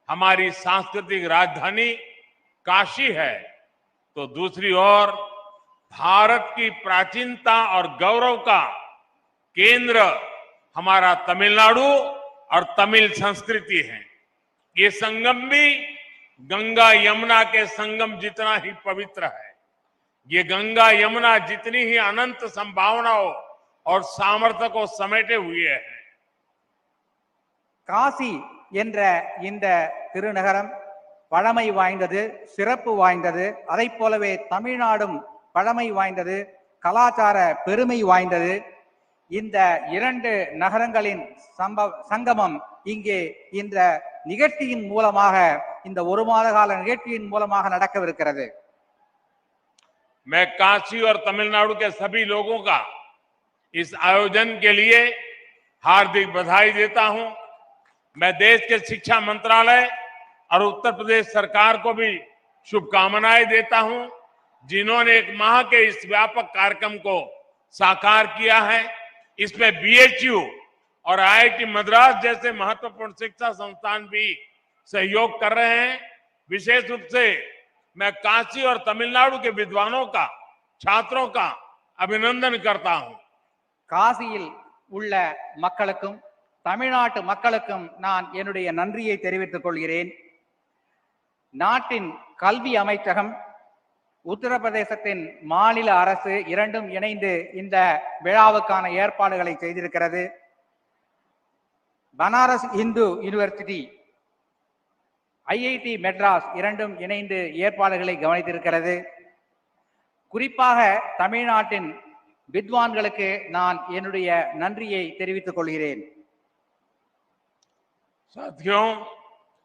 हमारी सांस्कृतिक राजधानी काशी है, तो दूसरी ओर भारत की प्राचीनता और गौरव का केंद्र हमारा तमिलनाडु और तमिल संस्कृति है। ये संगम भी गंगा यमुना के संगम जितना ही पवित्र है। ये गंगा यमुना जितनी ही अनंत संभावनाओं और सामर्थ्य को समेटे हुए है। காசி என்ற இந்த திருநகரம் பழமை வாய்ந்தது, சிறப்பு வாய்ந்தது. அதை போலவே தமிழ்நாடும் பழமை வாய்ந்தது, கலாச்சார பெருமை வாய்ந்தது. இந்த இரண்டு நகரங்களின் சங்கமம் இங்கே இந்த நிகழ்ச்சியின் மூலமாக, இந்த ஒரு மாத கால நிகழ்ச்சியின் மூலமாக நடக்கவிருக்கிறது. मैं काशी और तमिलनाडु के सभी लोगों का इस आयोजन के लिए हार्दिक बधाई देता हूं। मैं देश के शिक्षा मंत्रालय और उत्तर प्रदेश सरकार को भी शुभकामनाएं देता हूं, जिन्होंने एक माह के इस व्यापक कार्यक्रम को साकार किया है। इसमें बीएचयू और आईआईटी मद्रास जैसे महत्वपूर्ण शिक्षा संस्थान भी सहयोग कर रहे हैं। विशेष रूप से मैं काशी और तमिलनाडु के विद्वानों का, छात्रों का अभिनंदन करता हूं। காசியில் உள்ள மக்களுக்கும் தமிழ்நாட்டு மக்களுக்கும் நான் என்னுடைய நன்றியை தெரிவித்துக் கொள்கிறேன். நாட்டின் கல்வி அமைச்சகம், உத்தரப்பிரதேசத்தின் மாநில அரசு இரண்டும் இணைந்து இந்த விழாவுக்கான ஏற்பாடுகளை செய்திருக்கிறது. பனாரஸ் இந்து யூனிவர்சிட்டி, ஐஐடி மெட்ராஸ் இரண்டும் இணைந்து ஏற்பாடுகளை கவனித்திருக்கிறது. குறிப்பாக தமிழ்நாட்டின் வித்வான்களுக்கு நான் என்னுடைய நன்றியை தெரிவித்துக் கொள்கிறேன். साथियों,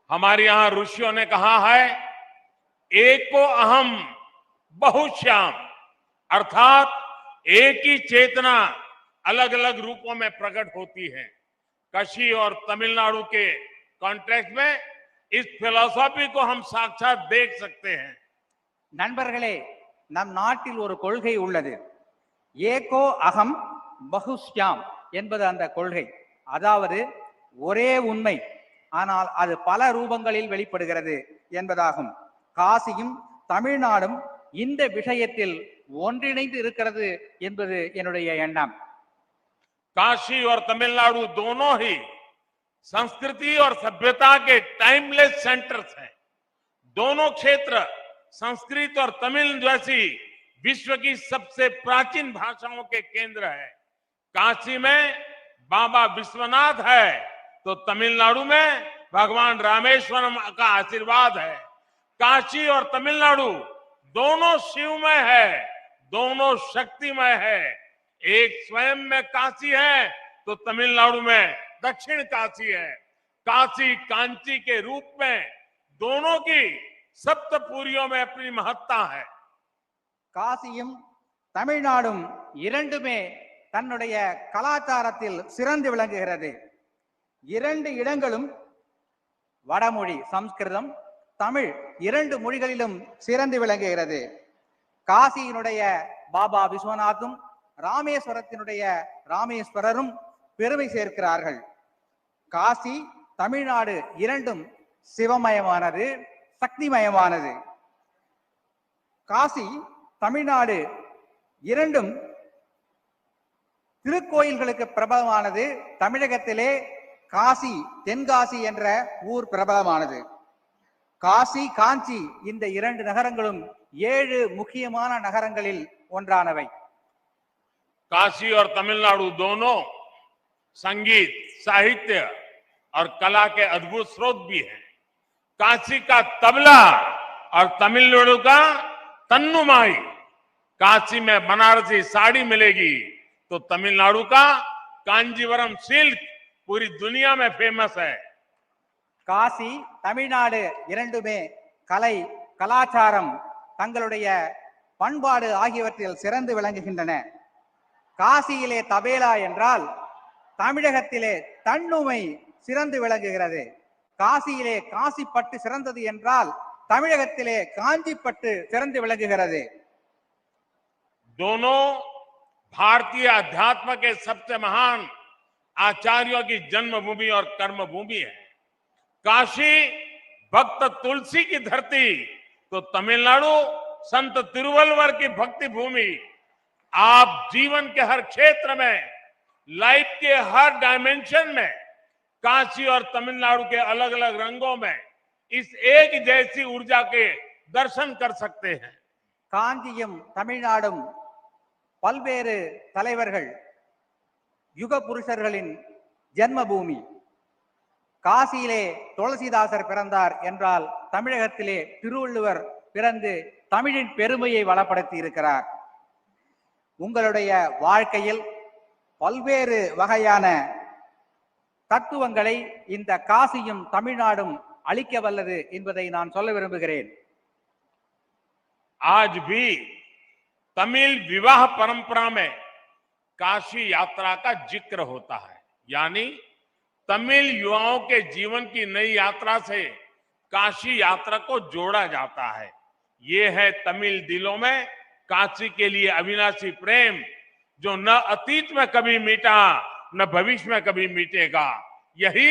हमारे यहां ऋषियों ने कहा है, एको अहम बहुश्याम, अर्थात एक ही चेतना अलग अलग रूपों में प्रकट होती है। काशी और तमिलनाडु के कॉन्टेक्स्ट में इस फिलॉसफी को हम साक्षात देख सकते हैं। நண்பர்களே, நம் நாட்டில் ஒரு கொள்கை உள்ளது. ஏகோ அகம் பகுஷ்யாம் என்பது அந்த கொள்கை. அதாவது ஒரே உண்மை, ஆனால் அது பல ரூபங்களில் வெளிப்படுகிறது என்பதாகும். காசியும் தமிழ்நாடும் இந்த விஷயத்தில் ஒன்றிணைந்து இருக்கிறது என்பது என்னுடைய எண்ணம். काशी और तमिलनाडु दोनों ही संस्कृति और सभ्यता के टाइमलेस सेंटर्स हैं। दोनों क्षेत्र संस्कृत और तमिल जैसी विश्व की सबसे प्राचीन भाषाओं के केंद्र है। काशी में बाबा विश्वनाथ है तो तमिलनाडु में भगवान रामेश्वरम का आशीर्वाद है। काशी और तमिलनाडु दोनों शिवमय है, दोनों शक्तिमय है। एक स्वयं में काशी है तो तमिलनाडु में दक्षिण काशी है। काशी कांची के रूप में दोनों की सप्तपुरियों में अपनी महत्ता है। காசியும் தமிழ்நாடும் இரண்டுமே தன்னுடைய கலாச்சாரத்தில் சிறந்து விளங்குகிறது. இரண்டு இடங்களும் வடமொழி சம்ஸ்கிருதம், தமிழ் இரண்டு மொழிகளிலும் சிறந்து விளங்குகிறது. காசியினுடைய பாபா விஸ்வநாத்தும் ராமேஸ்வரத்தினுடைய ராமேஸ்வரரும் பெருமை சேர்க்கிறார்கள். காசி தமிழ்நாடு இரண்டும் சிவமயமானது, சக்திமயமானது. காசி தமிழ்நாடு இரண்டும் திருக்கோயில்களுக்கு பிரபலமானது. தமிழகத்திலே காசி, தென்காசி என்ற ஊர் பிரபலமானது. காசி, காஞ்சி இந்த இரண்டு நகரங்களும் 7 முக்கியமான நகரங்களில் ஒன்றானவை. काशी और तमिलनाडु दोनों संगीत, साहित्य और कला के अद्भुत स्रोत भी हैं। काशी का तबला और तमिलनाडु का तन्नुमाई। काशी में बनारसी साड़ी मिलेगी तो तमिलनाडु का कांजीवरम सिल्क पूरी दुनिया में फेमस है। காசி தமிழ்நாடு இரண்டுமே கலை, கலாச்சாரம், தங்களுடைய பண்பாடு ஆகியவற்றில் சிறந்து விளங்குகின்றன. காசியிலே தபேலா என்றால் தமிழகத்திலே தன்னுமை சிறந்து விளங்குகிறது. காசியிலே காசிப்பட்டு சிறந்தது என்றால் தமிழகத்திலே காஞ்சிப்பட்டு சிறந்து விளங்குகிறது. दोनों भारतीय अध्यात्म के सबसे महान आचार्यों की जन्मभूमि और कर्मभूमि है। काशी भक्त तुलसी की धरती तो तमिलनाडु संत तिरुवल्लुवर की भक्ति भूमि। आप जीवन के हर क्षेत्र में, लाइफ के हर डायमेंशन में काशी और तमिलनाडु के अलग अलग रंगों में इस एक जैसी ऊर्जा के दर्शन कर सकते हैं। காஞ்சியும் தமிழ்நாடும் பல்வேறு தலைவர்கள், யுக புருஷர்களின் ஜென்மபூமி. காசியிலே துளசிதாசர் பிறந்தார் என்றால் தமிழகத்திலே திருவள்ளுவர் பிறந்து தமிழின் பெருமையை வளப்படுத்தி இருக்கிறார். உங்களுடைய வாழ்க்கையில் பல்வேறு வகையான தத்துவங்களை இந்த காசியும் தமிழ்நாடும் அளிக்க வல்லது என்பதை நான் சொல்ல விரும்புகிறேன். आज भी तमिल विवाह परंपरा में काशी यात्रा का जिक्र होता है, यानी तमिल युवाओं के जीवन की नई यात्रा से काशी यात्रा को जोड़ा जाता है। ये है तमिल दिलों में काशी के लिए अविनाशी प्रेम, जो न अतीत में कभी मिटा न भविष्य में कभी मिटेगा। यही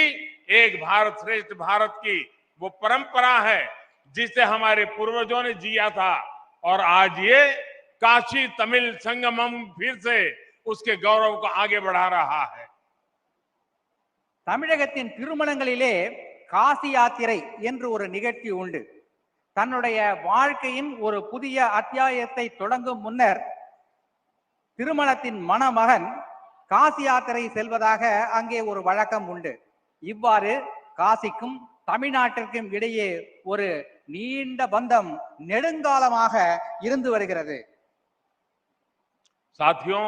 एक भारत श्रेष्ठ भारत की वो परंपरा है जिसे हमारे पूर्वजों ने जिया था, और आज ये काशी तमिल संगमम फिर से उसके गौरव को आगे बढ़ा रहा है। தமிழகத்தின் திருமணங்களிலே காசி யாத்திரை என்று ஒரு நிகழ்ச்சி உண்டு. தன்னுடைய வாழ்க்கையின் ஒரு புதிய அத்தியாயத்தை தொடங்கும் முன்னர் திருமணத்தின் மணமகன் காசி யாத்திரை செல்வதாக அங்கே ஒரு வழக்கம் உண்டு. இவ்வாறு காசிக்கும் தமிழ்நாட்டிற்கும் இடையே ஒரு நீண்ட பந்தம் நெடுங்காலமாக இருந்து வருகிறது. साथियों,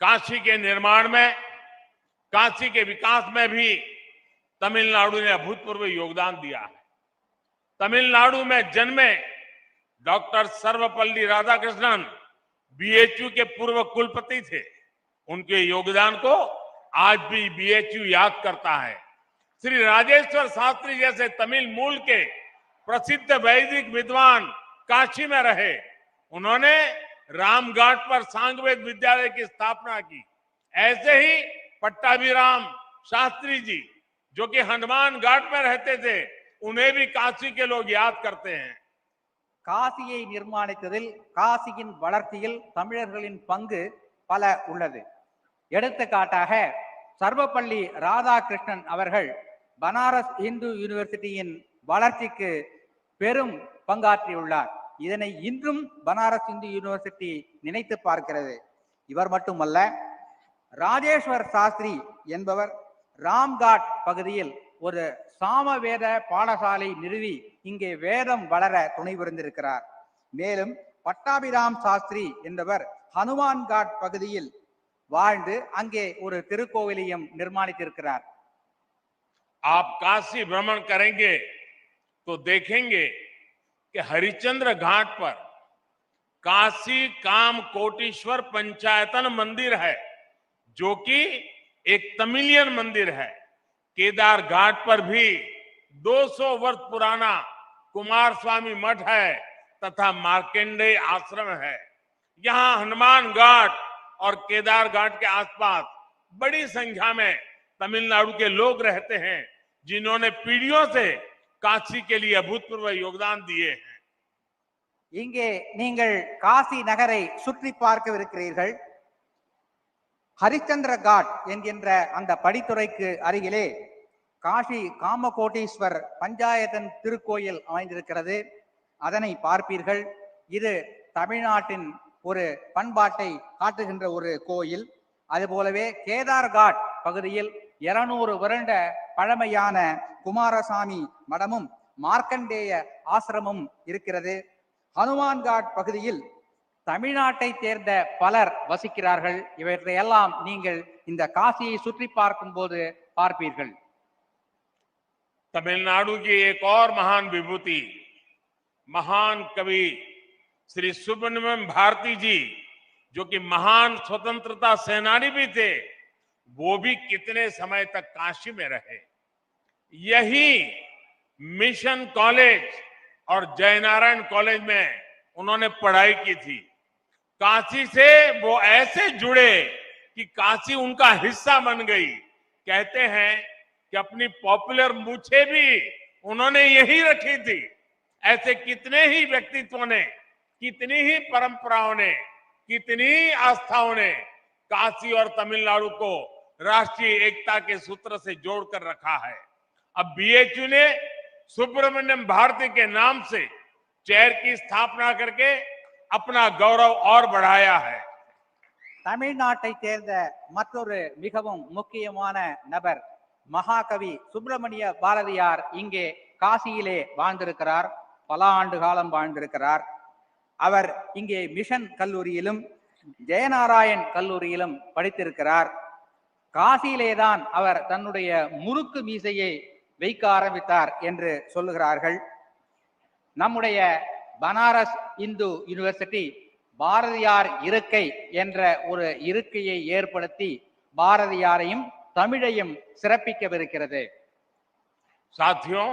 काशी के निर्माण में, काशी के विकास में भी तमिलनाडु ने अभूतपूर्व योगदान दिया है। तमिलनाडु में जन्मे डॉक्टर सर्वपल्ली राधाकृष्णन बीएचयू के पूर्व कुलपति थे। उनके योगदान को आज भी बीएचयू याद करता है। श्री राजेश्वर शास्त्री जैसे तमिल मूल के प्रसिद्ध वैदिक विद्वान काशी में रहे। उन्होंने रामघाट पर सांगवेद विद्यालय की स्थापना की। ऐसे ही पट्टाभिराम शास्त्री जी जो कि हनुमान घाट में रहते थे, उन्हें भी काशी के लोग याद करते हैं। காசியை நிர்மாணித்ததில் காசியின் வளர்ச்சியில் தமிழர்களின் பங்கு பல உள்ளது. எடுத்துக்காட்டாக சர்வப்பள்ளி ராதாகிருஷ்ணன் அவர்கள் பனாரஸ் இந்து யூனிவர்சிட்டியின் வளர்ச்சிக்கு பெரும் பங்காற்றியுள்ளார். இதனை இன்றும் பனாரஸ் இந்து யூனிவர்சிட்டி நினைத்து பார்க்கிறது. இவர் மட்டுமல்ல, ராஜேஸ்வர் சாஸ்திரி என்பவர் ராம்காட் பகுதியில் ஒரு சாமவேத பாடசாலை நிறுவி இங்கே வேதம் வளர துணை புரிந்திருக்கிறார். மேலும் பட்டாபிராம் சாஸ்திரி என்பவர் ஹனுமான்காட் பகுதியில் வாழ்ந்து அங்கே ஒரு திருக்கோவிலையும் நிர்மாணித்திருக்கிறார். आप काशी भ्रमण करेंगे तो देखेंगे कि हरिश्चंद्र घाट पर काशी काम कोटीश्वर पंचायतन मंदिर है, जो कि एक तमिलियन मंदिर है। केदार घाट पर भी 200 वर्ष पुराना कुमार स्वामी मठ है तथा मार्कंडेय आश्रम है। यहाँ हनुमान घाट और केदार घाट के आसपास बड़ी संख्या में तमिलनाडु के लोग रहते हैं, जिन्होंने पीढ़ियों से काशी के लिए अभूतपूर्व योगदान दिए हैं। இங்கே நீங்கள் காசி நகரை சுற்றி பார்க்கவிருக்கிறீர்கள். ஹரிச்சந்திர காட் என்கின்ற அந்த படித்துறைக்கு அருகிலே காசி காமகோட்டீஸ்வர் பஞ்சாயத்தன் திருக்கோயில் அமைந்திருக்கிறது. அதனை பார்ப்பீர்கள். இது தமிழ்நாட்டின் ஒரு பண்பாட்டை காட்டுகின்ற ஒரு கோயில். அதுபோலவே கேதார் காட் பகுதியில் 200 வருட பழமையான குமாரசாமி மடமும் மார்க்கண்டேய ஆசிரமும் இருக்கிறது. ஹனுமான்காட் பகுதியில் தமிழ்நாட்டை சேர்ந்த பலர் வசிக்கிறார்கள். இவற்றையெல்லாம் நீங்கள் இந்த காசியை சுற்றி பார்க்கும் போது பார்ப்பீர்கள். तमिलनाडु की एक और महान विभूति, महान कवि श्री सुब्रमण्यम भारती जी, जो कि महान स्वतंत्रता सेनानी भी थे, वो भी कितने समय तक काशी में रहे। यही मिशन कॉलेज और जयनारायण कॉलेज में उन्होंने पढ़ाई की थी। काशी से वो ऐसे जुड़े कि काशी उनका हिस्सा बन गई। कहते हैं कि अपनी पॉपुलर मूछें भी उन्होंने यही रखी थी। ऐसे कितने ही व्यक्तित्वों ने, कितनी ही परंपराओं ने, कितनी ही आस्थाओं ने काशी और तमिलनाडु को राष्ट्रीय एकता के सूत्र से जोड़कर रखा है। अब बीएचयू ने सुब्रमण्यम भारती के नाम से चेयर की स्थापना करके अपना गौरव और बढ़ाया है। தமிழ்நாட்டை சேர்ந்த மற்றொரு மிகவும் முக்கியமான நபர் மகாகவி சுப்பிரமணிய பாரதியார் இங்கே காசியிலே வாழ்ந்திருக்கிறார். பல ஆண்டு காலம் வாழ்ந்திருக்கிறார். அவர் இங்கே மிஷன் கல்லூரியிலும் ஜெயநாராயண் கல்லூரியிலும் படித்திருக்கிறார். காசியிலேதான் அவர் தன்னுடைய முறுக்கு மீசையை வைக்க ஆரம்பித்தார் என்று சொல்லுகிறார்கள். நம்முடைய பனாரஸ் இந்து யூனிவர்சிட்டி பாரதியார் இருக்கை என்ற ஒரு இருக்கையை ஏற்படுத்தி பாரதியாரையும் தமிழையும் சிறப்பிக்கவிருக்கிறது. साथियों,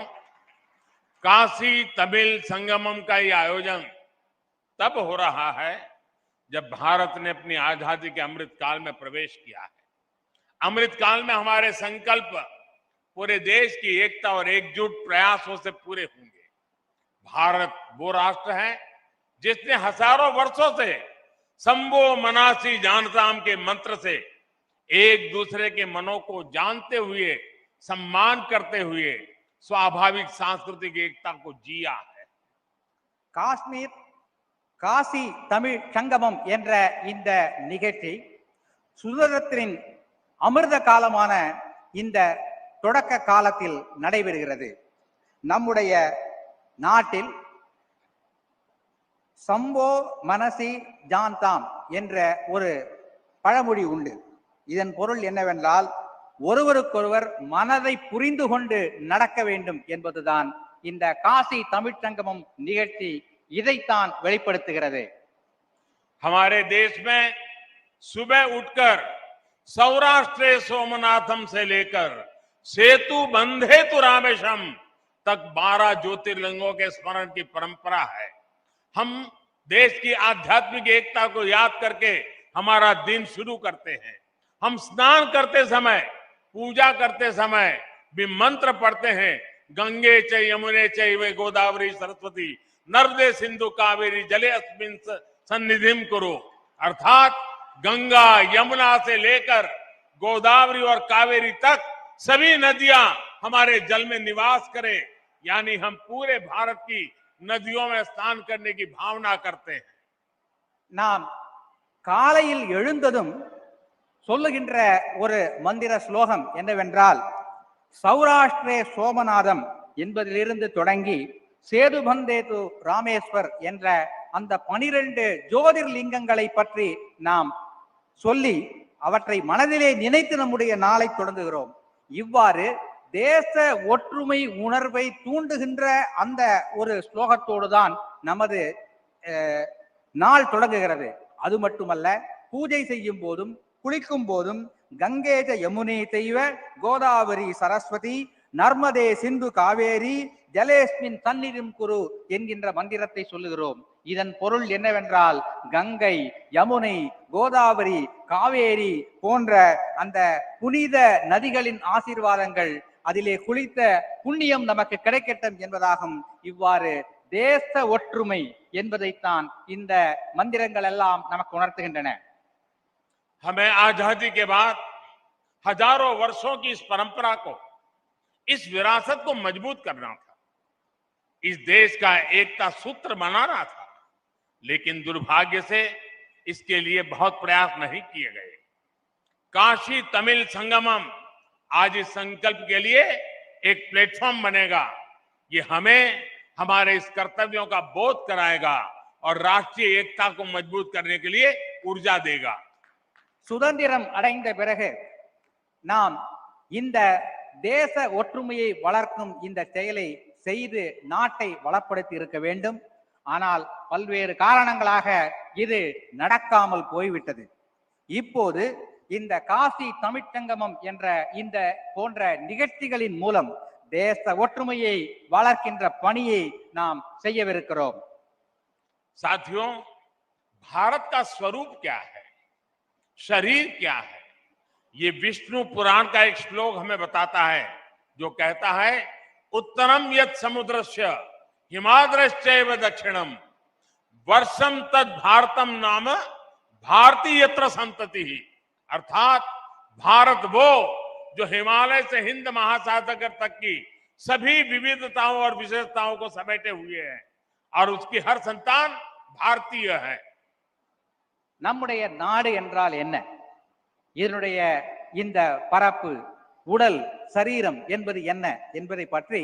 काशी तमिल संगमम का ये आयोजन तब हो रहा है जब भारत ने अपनी आजादी के अमृत काल में प्रवेश किया है। अमृत काल में हमारे संकल्प पूरे देश की एकता और एकजुट प्रयासों से पूरे होंगे। भारत वो राष्ट्र है जिसने हजारों वर्षों से संबो मनासी जानताम के मंत्र से एक दूसरे के मनों को जानते हुए, सम्मान करते हुए स्वाभाविक सांस्कृतिक एकता को जिया है। காஷ்மீர் காசி தமிழ் சங்கமம் என்ற இந்த நிகழ்ச்சி சுதந்திரத்தின் அமிர்த காலமான இந்த தொடக்க காலத்தில் நடைபெறுகிறது. நம்முடைய நாட்டில் சம்போ மனசி ஜான்தாம் என்ற ஒரு பழமொழி உண்டு. இதன் பொருள் என்னவென்றால், ஒருவருக்கொருவர் மனதை புரிந்து கொண்டு நடக்க வேண்டும் என்பதுதான். இந்த காசி தமிழ்ச்சங்கமம் நிகழ்ச்சி இதைத்தான் வெளிப்படுத்துகிறது. हमारे देश में सुबह उठकर सौराष्ट्र सोमनाथम से लेकर सेतु बंधे तु रामेशम तक 12 ज्योतिर्लिंगों के स्मरण की परंपरा है। हम देश की आध्यात्मिक एकता को याद करके हमारा दिन शुरू करते हैं। हम स्नान करते समय पूजा करते समय भी मंत्र पढ़ते हैं, गंगे च यमुने चैव गोदावरी सरस्वती नर्मदे सिंधु कावेरी जले अस्मिन् सन्निधिं कुरु। अर्थात गंगा यमुना से लेकर गोदावरी और कावेरी तक सभी नदियां हमारे जल में निवास करें, यानी हम पूरे भारत की नदियों में स्नान करने की भावना करते हैं। நாம் காலையில் எழுந்ததும் சொல்லுகின்ற ஒரு மந்திர ஸ்லோகம் என்னவென்றால், சௌராஷ்டிரே சோமநாதம் என்பதிலிருந்து தொடங்கி சேதுபந்தேது ராமேஸ்வர் என்ற அந்த 12 ஜோதிர்லிங்கங்களை பற்றி நாம் சொல்லி அவற்றை மனதிலே நினைத்து நம்முடைய நாளை தொடங்குகிறோம். இவ்வாறு தேச ஒற்றுமை உணர்வை தூண்டுகின்ற அந்த ஒரு ஸ்லோகத்தோடு தான் நமது நாள் தொடங்குகிறது. அது மட்டுமல்ல, பூஜை செய்யும் போதும் குளிக்கும் போதும் கங்கேஜ யமுனே தெய்வ கோதாவரி சரஸ்வதி நர்மதே சிந்து காவேரி ஜலேஸ்மின் சந்நிதிம் குரு என்கின்ற மந்திரத்தை சொல்லுகிறோம். இதன் பொருள் என்னவென்றால், கங்கை, யமுனை, கோதாவரி, காவேரி போன்ற அந்த புனித நதிகளின் ஆசீர்வாதங்கள், அதிலே குளித்த புண்ணியம் நமக்கு கிடைக்கட்டும் என்பதாகும். இவ்வாறு தேச ஒற்றுமை என்பதைத்தான் இந்த மந்திரங்கள் எல்லாம் நமக்கு உணர்த்துகின்றன. हमें आजादी के बाद हजारों वर्षों की इस परंपरा को, इस विरासत को मजबूत करना था, इस देश का एकता सूत्र बनाना था, लेकिन दुर्भाग्य से इसके लिए बहुत प्रयास नहीं किए गए। काशी तमिल संगमम आज इस संकल्प के लिए एक प्लेटफॉर्म बनेगा। ये हमें हमारे इस कर्तव्यों का बोध कराएगा और राष्ट्रीय एकता को मजबूत करने के लिए ऊर्जा देगा। சுதந்திரம் அடைந்த பிறகு நாம் இந்த தேச ஒற்றுமையை வளர்க்கும் இந்த செயலை செய்து நாட்டை வளப்படுத்தி இருக்க வேண்டும். ஆனால் பல்வேறு காரணங்களாக இது நடக்காமல் போய்விட்டது. இப்போது இந்த காசி தமிழ்ச்சங்கமம் என்ற இந்த போன்ற நிகழ்ச்சிகளின் மூலம் தேச ஒற்றுமையை வளர்க்கின்ற பணியை நாம் செய்யவிருக்கிறோம். साथियों, भारत का स्वरूप क्या है, शरीर क्या है, ये विष्णु पुराण का एक श्लोक हमें बताता है, जो कहता है, उत्तरम यत् समुद्रस्य हिमाद्रश्चैव दक्षिणम वर्षम तद भारतम नाम भारतीयत्र संतति। अर्थात भारत वो जो हिमालय से हिंद महासागर तक की सभी विविधताओं और विशेषताओं को समेटे हुए है और उसकी हर संतान भारतीय है। நம்முடைய நாடு என்றால் என்ன, இதனுடைய இந்த பரப்பு, உடல், சரீரம் என்பது என்ன என்பதை பற்றி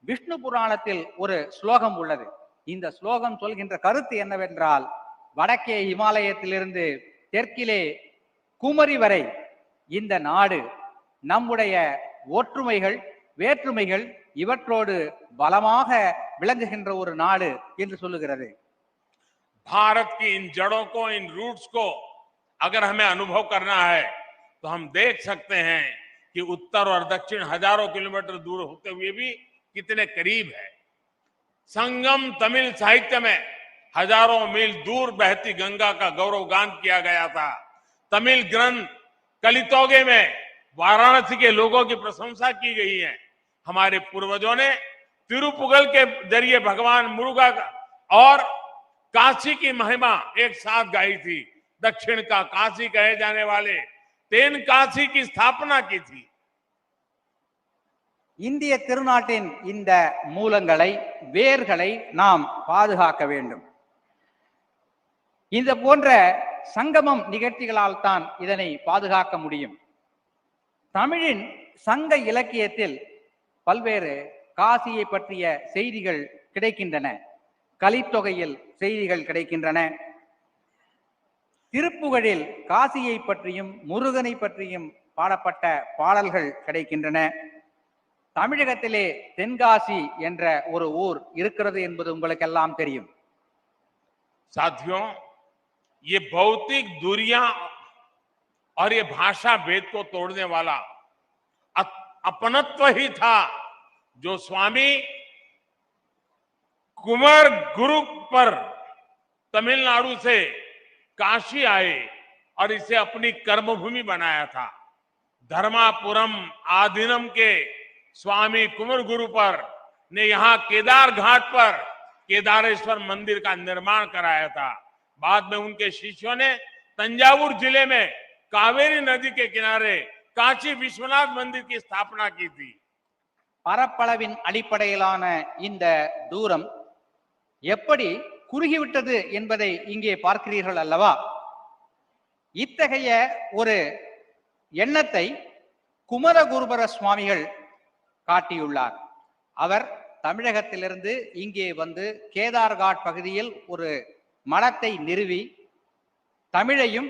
விஷ்ணு புராணத்தில் ஒரு ஸ்லோகம் உள்ளது. இந்த ஸ்லோகம் சொல்கின்ற கருத்து என்னவென்றால், வடக்கே இமாலயத்திலிருந்து தெற்கிலே குமரி வரை இந்த நாடு நம்முடைய ஒற்றுமைகள், வேற்றுமைகள் இவற்றோடு பலமாக விளங்குகின்ற ஒரு நாடு என்று சொல்லுகிறது. भारत की इन जड़ों को, इन रूट्स को अगर हमें अनुभव करना है तो हम देख सकते हैं कि उत्तर और दक्षिण हजारों किलोमीटर दूर होते हुए भी कितने करीब है। संगम तमिल साहित्य में हजारों मील दूर बहती गंगा का गौरवगान किया गया था। तमिल ग्रंथ कलितोगे में वाराणसी के लोगों की प्रशंसा की गई है। हमारे पूर्वजों ने तिरुपुगल के जरिए भगवान मुरुगा और काशी की महिमा एक साथ गाई थी। दक्षिण का काशी कहे जाने वाले तेन काशी की स्थापना की थी। இந்திய திருநாட்டின் இந்த மூலங்களை, வேர்களை நாம் பாதுகாக்க வேண்டும். இந்த போன்ற சங்கமம் நிகழ்ச்சிகளால் தான் இதனை பாதுகாக்க முடியும். தமிழின் சங்க இலக்கியத்தில் பல்வேறு காசியை பற்றிய செய்திகள் கிடைக்கின்றன. கலித்தொகையில் செய்திகள் கிடைக்கின்றன. திருப்புகழில் காசியை பற்றியும் முருகனை பற்றியும் பாடப்பட்ட பாடல்கள் கிடைக்கின்றன. தமிழகத்திலே தென்காசி என்ற ஒரு ஊர் இருக்கிறது என்பது உங்களுக்கு எல்லாம் தெரியும். साथियों, ये भौतिक दूरियां और ये भाषा भेद को तोड़ने वाला अपनत्व ही था जो स्वामी कुमार गुरु पर तमिलनाडु से काशी आए और इसे अपनी कर्मभूमि बनाया था। धर्मापुरम आधीनम के स्वामी कुमार गुरु पर ने यहाँ केदार घाट पर केदारेश्वर मंदिर का निर्माण कराया था। बाद में उनके शिष्यों ने तंजावुर जिले में कावेरी नदी के किनारे काशी विश्वनाथ मंदिर की स्थापना की थी। பரப்பளவின் அடிப்படையிலான இந்த தூரம் எப்படி குறுகிவிட்டது என்பதை இங்கே பார்க்கிறீர்கள் அல்லவா? இத்தகைய ஒரு எண்ணத்தை குமரகுருபர சுவாமிகள் காட்டியுள்ளார். அவர் தமிழகத்திலிருந்து இங்கே வந்து கேதார்காட் பகுதியில் ஒரு மடத்தை நிறுவி தமிழையும்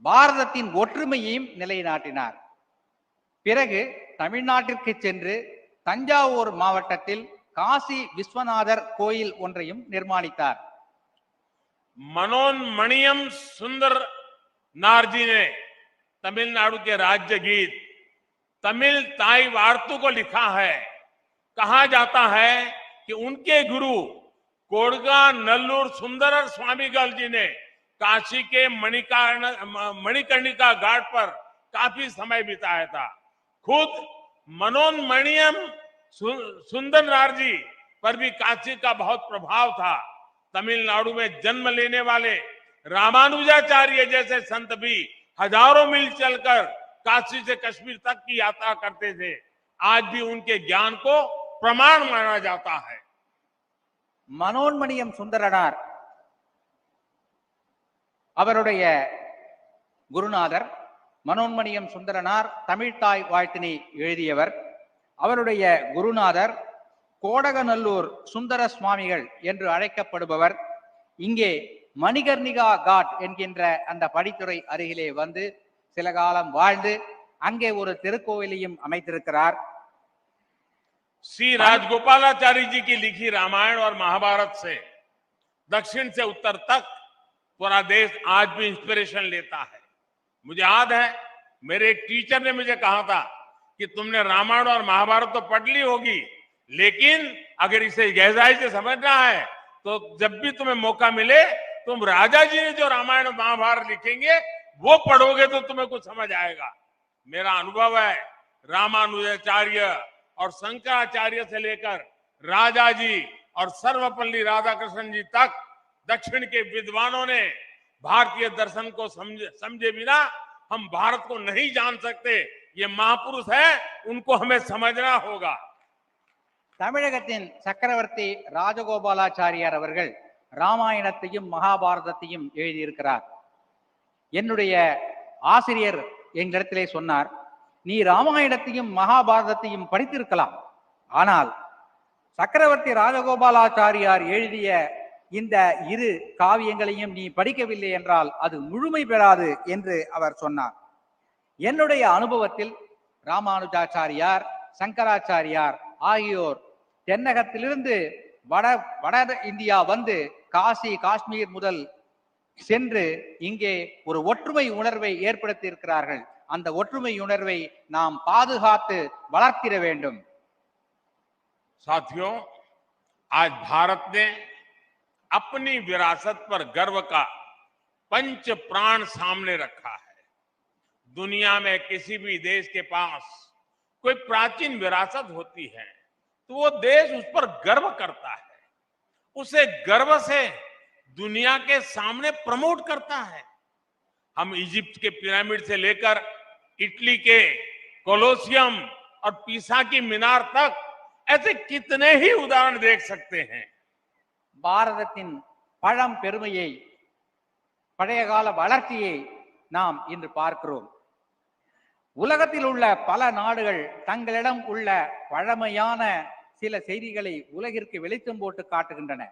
பாரதத்தின் ஒற்றுமையையும் நிலைநாட்டினார். பிறகு தமிழ்நாட்டிற்கு சென்று தஞ்சாவூர் மாவட்டத்தில் காசி விஸ்வநாதர் கோயில் ஒன்றையும் நிர்மாணித்தார். मनोन्मणियम सुंदर नारजी ने तमिलनाडु के राज्य गीत तमिल ताई वार्तु को लिखा है। कहा जाता है कि उनके गुरु कोडगा नल्लूर सुंदरर स्वामीगल जी ने काशी के मणिकर्णिका घाट पर काफी समय बिताया था। खुद मनोन्मणियम सुंदर नारजी पर भी काशी का बहुत प्रभाव था। तमिलनाडु में जन्म लेने वाले रामानुजाचार्य जैसे संत भी हजारों मील चलकर काशी से कश्मीर तक की यात्रा करते थे। आज भी उनके ज्ञान को प्रमाण माना जाता है। மனோன்மணியம் சுந்தரனார் அவருடைய குருநாதர். மனோன்மணியம் சுந்தரனார் தமிழ்தாய் வாழ்த்தினை எழுதியவர். அவருடைய குருநாதர் கோடகநல்லூர் சுந்தர சுவாமிகள் என்று அழைக்கப்படுபவர் இங்கே மணிகர்ணிகா காட் என்கின்ற அந்த படித்துறை அருகிலே வந்து சில காலம் வாழ்ந்து அங்கே ஒரு திருக்கோவிலையும் அமைத்திருக்கிறார். श्री राजगोपालाचार्य जी की लिखी रामायण और महाभारत से दक्षिण से उत्तर तक पूरा देश आज भी इंस्पिरेशन लेता है। मुझे याद है मेरे एक टीचर ने मुझे कहा था कि तुमने रामायण और महाभारत तो पढ़ ली होगी, लेकिन अगर इसे गहराई से समझना है तो जब भी तुम्हें मौका मिले तुम राजा जी ने जो रामायण और महाभारत लिखेंगे वो पढ़ोगे तो तुम्हें कुछ समझ आएगा। मेरा अनुभव है रामानुजाचार्य और शंकराचार्य से लेकर राजा जी और सर्वपल्ली राधाकृष्ण जी तक दक्षिण के विद्वानों ने भारतीय दर्शन को समझे बिना हम भारत को नहीं जान सकते। ये महापुरुष है, उनको हमें समझना होगा। தமிழகத்தின் சக்கரவர்த்தி ராஜகோபாலாச்சாரியார் அவர்கள் ராமாயணத்தையும் மகாபாரதத்தையும் எழுதியிருக்கிறார். என்னுடைய ஆசிரியர் எங்களிடத்திலே சொன்னார், நீ ராமாயணத்தையும் மகாபாரதத்தையும் படித்திருக்கலாம், ஆனால் சக்கரவர்த்தி ராஜகோபாலாச்சாரியார் எழுதிய இந்த இரு காவியங்களையும் நீ படிக்கவில்லை என்றால் அது முழுமை பெறாது என்று அவர் சொன்னார். என்னுடைய அனுபவத்தில் ராமானுஜாச்சாரியார், சங்கராச்சாரியார் ஆகியோர் தென்னகத்திலிருந்து வட இந்தியா வந்து காசி காஷ்மீர் முதல் சென்று இங்கே ஒரு ஒற்றுமை உணர்வை ஏற்படுத்தி இருக்கிறார்கள். அந்த ஒற்றுமை உணர்வை நாம் பாதுகாத்து வளர்த்திட வேண்டும். साथियों, आज भारत ने अपनी विरासत पर गर्व का पंच प्राण सामने रखा है। दुनिया में किसी भी देश के पास कोई प्राचीन विरासत होती है तो वो देश उस पर गर्व करता है, उसे गर्व से दुनिया के सामने प्रमोट करता है। हम इजिप्ट के पिरामिड से लेकर इटली के कोलोसियम और पीसा की मीनार तक ऐसे कितने ही उदाहरण देख सकते हैं। பாரதத்தின் பழம் பெருமையை, பழைய கால வளர்ச்சியை நாம் இன்று பார்க்கிறோம். உலகத்தில் உள்ள பல நாடுகள் தங்களிடம் உள்ள பழமையான சில செய்திகளை உலகிற்கு வெளிச்சம் போட்டு காட்டுகின்றன.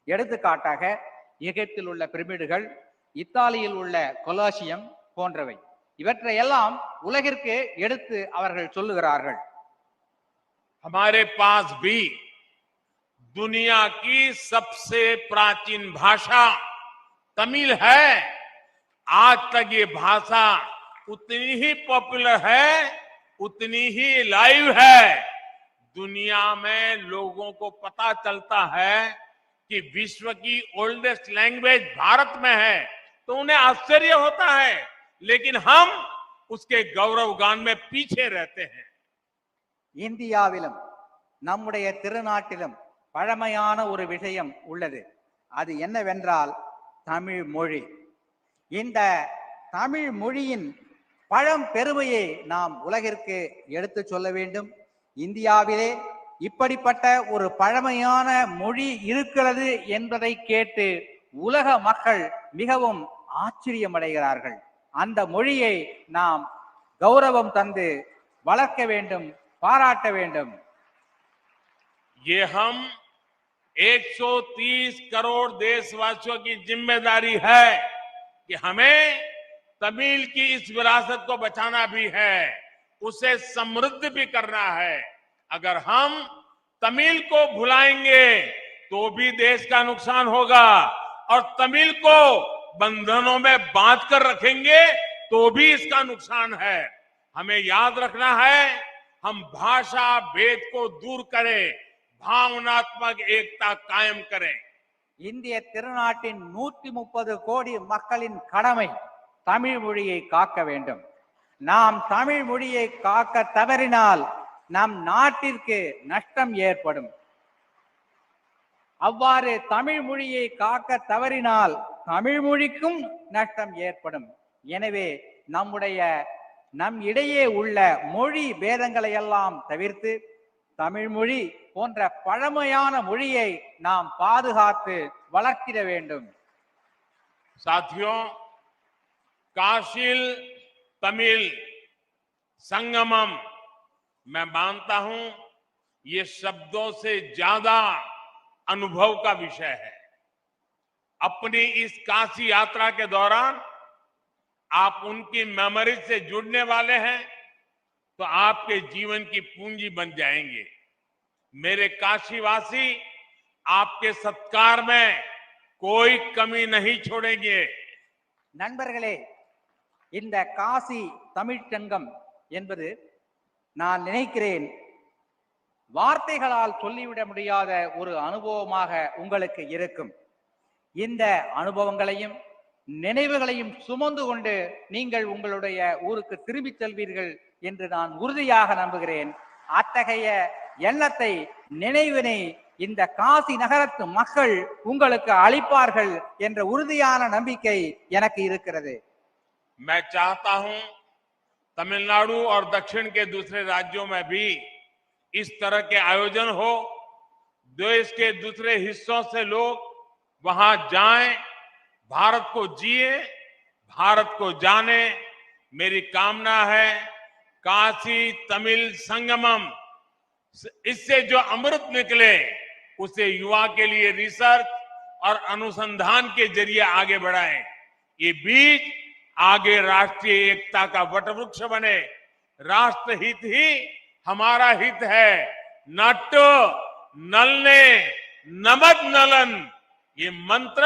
எடுத்துக்காட்டாக எகிப்தில் உள்ள பிரமிடுகள், இத்தாலியில் உள்ள கொலாசியம் போன்றவை. இவற்றையெல்லாம் உலகிற்கு எடுத்து அவர்கள் சொல்லுகிறார்கள். हमारे पास भी दुनिया की सबसे प्राचीन भाषा तमिल है। आज तक ये भाषा उतनी ही पॉपुलर है, उतनी ही लाइव है। दुनिया में लोगों को पता चलता है कि विश्व की ओल्डेस्ट लैंग्वेज भारत में है तो उन्हें आश्चर्य होता है, लेकिन हम उसके गौरव गान में पीछे रहते हैं। இந்தியாவிலும் நம்முடைய திருநாட்டிலும் பழமையான ஒரு விஷயம் உள்ளது. அது என்னவென்றால் தமிழ் மொழி. இந்த தமிழ் மொழியின் பழம் பெருமையை நாம் உலகிற்கு எடுத்து சொல்ல வேண்டும். இந்தியாவிலே இப்படிப்பட்ட ஒரு பழமையான மொழி இருக்கிறது என்பதை கேட்டு உலக மக்கள் மிகவும் ஆச்சரியமடைகிறார்கள். அந்த மொழியை நாம் கௌரவம் தந்து வளர்க்க வேண்டும், பாராட்ட வேண்டும். ये हम 130 करोड़ देशवासियों की जिम्मेदारी है कि हमें तमिल की इस विरासत को बचाना भी है, उसे समृद्ध भी करना है। अगर हम तमिल को भुलाएंगे तो भी देश का नुकसान होगा, और तमिल को बंधनों में बांध कर रखेंगे तो भी इसका नुकसान है। हमें याद रखना है, हम भाषा भेद को दूर करें, भावनात्मक एकता कायम करें। இந்திய திருநாட்டின் 130 கோடி மக்களின் கடமை தமிழ் மொழியை காக்க வேண்டும். நாம் தமிழ் மொழியை காக்க தவறினால் நம் நாட்டிற்கு நஷ்டம் ஏற்படும். அவ்வாறு தமிழ் மொழியை காக்க தவறினால் தமிழ் மொழிக்கும் நஷ்டம் ஏற்படும். எனவே நம் இடையே உள்ள மொழி பேதங்களை எல்லாம் தவிர்த்து தமிழ் மொழி போன்ற பழமையான மொழியை நாம் பாதுகாத்து வளர்த்திட வேண்டும். साथियों, काशील तमिल संगमम, मैं मानता हूं ये शब्दों से ज्यादा अनुभव का विषय है। अपनी इस काशी यात्रा के दौरान आप उनकी मेमोरी से जुड़ने वाले हैं तो आपके जीवन की पूंजी बन जाएंगे। मेरे काशीवासी आपके सत्कार में कोई कमी नहीं छोड़ेंगे। நண்பர்களே, இந்த காசி தமிழ்ச்சங்கம் என்பது நான் நினைக்கிறேன் வார்த்தைகளால் சொல்லிவிட முடியாத ஒரு அனுபவமாக உங்களுக்கு இருக்கும். இந்த அனுபவங்களையும் நினைவுகளையும் சுமந்து கொண்டு நீங்கள் உங்களுடைய ஊருக்கு திரும்பிச் செல்வீர்கள் என்று நான் உறுதியாக நம்புகிறேன். அத்தகைய எண்ணத்தை, நினைவினை இந்த காசி நகரத்து மக்கள் உங்களுக்கு அளிப்பார்கள் என்ற உறுதியான நம்பிக்கை எனக்கு இருக்கிறது. मैं चाहता हूं तमिलनाडु और दक्षिण के दूसरे राज्यों में भी इस तरह के आयोजन हो, देश के दूसरे हिस्सों से लोग वहां जाएं, भारत को जिए, भारत को जाने। मेरी कामना है काशी तमिल संगमम, इससे जो अमृत निकले उसे युवा के लिए रिसर्च और अनुसंधान के जरिए आगे बढ़ाएं। ये बीज आगे राष्ट्रीय एकता का वटवृक्ष बने। राष्ट्र हित ही हमारा हित है। नट नलने नमक नलन, ये मंत्र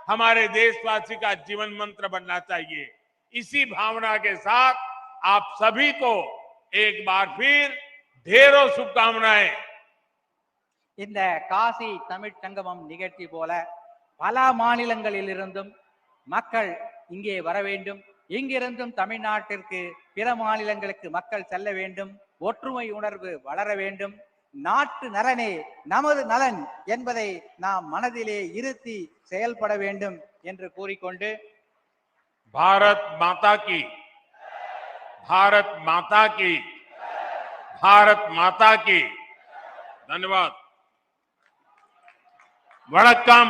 हमारे देशवासी का जीवन मंत्र बनना चाहिए। इसी भावना के साथ आप सभी को एक बार फिर ढेरों शुभकामनाएं। இந்த காசி தமிழ் சங்கமம் நிகழ்ச்சி போல பல மாநிலங்களிலிருந்தும் மக்கள் இங்கே வர வேண்டும். இங்கிருந்தும் தமிழ்நாட்டிற்கு பிற மாநிலங்களுக்கு மக்கள் செல்ல வேண்டும். ஒற்றுமை உணர்வு வளர வேண்டும். நாட்டு நலனே நமது நலன் என்பதை நாம் மனதிலே இருத்தி செயல்பட வேண்டும் என்று கூறிக்கொண்டு भारत माता की, भारत माता की, भारत माता की। धन्यवाद। वणक्कम।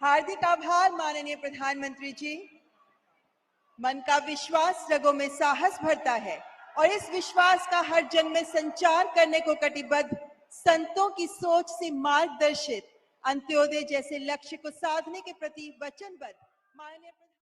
हार्दिक आभार माननीय प्रधानमंत्री जी। मन का विश्वास रगों में साहस भरता है और इस विश्वास का हर जंग में संचार करने को कटिबद्ध संतों की सोच से मार्गदर्शित अंत्योदय जैसे लक्ष्य को साधने के प्रति वचनबद्ध माननीय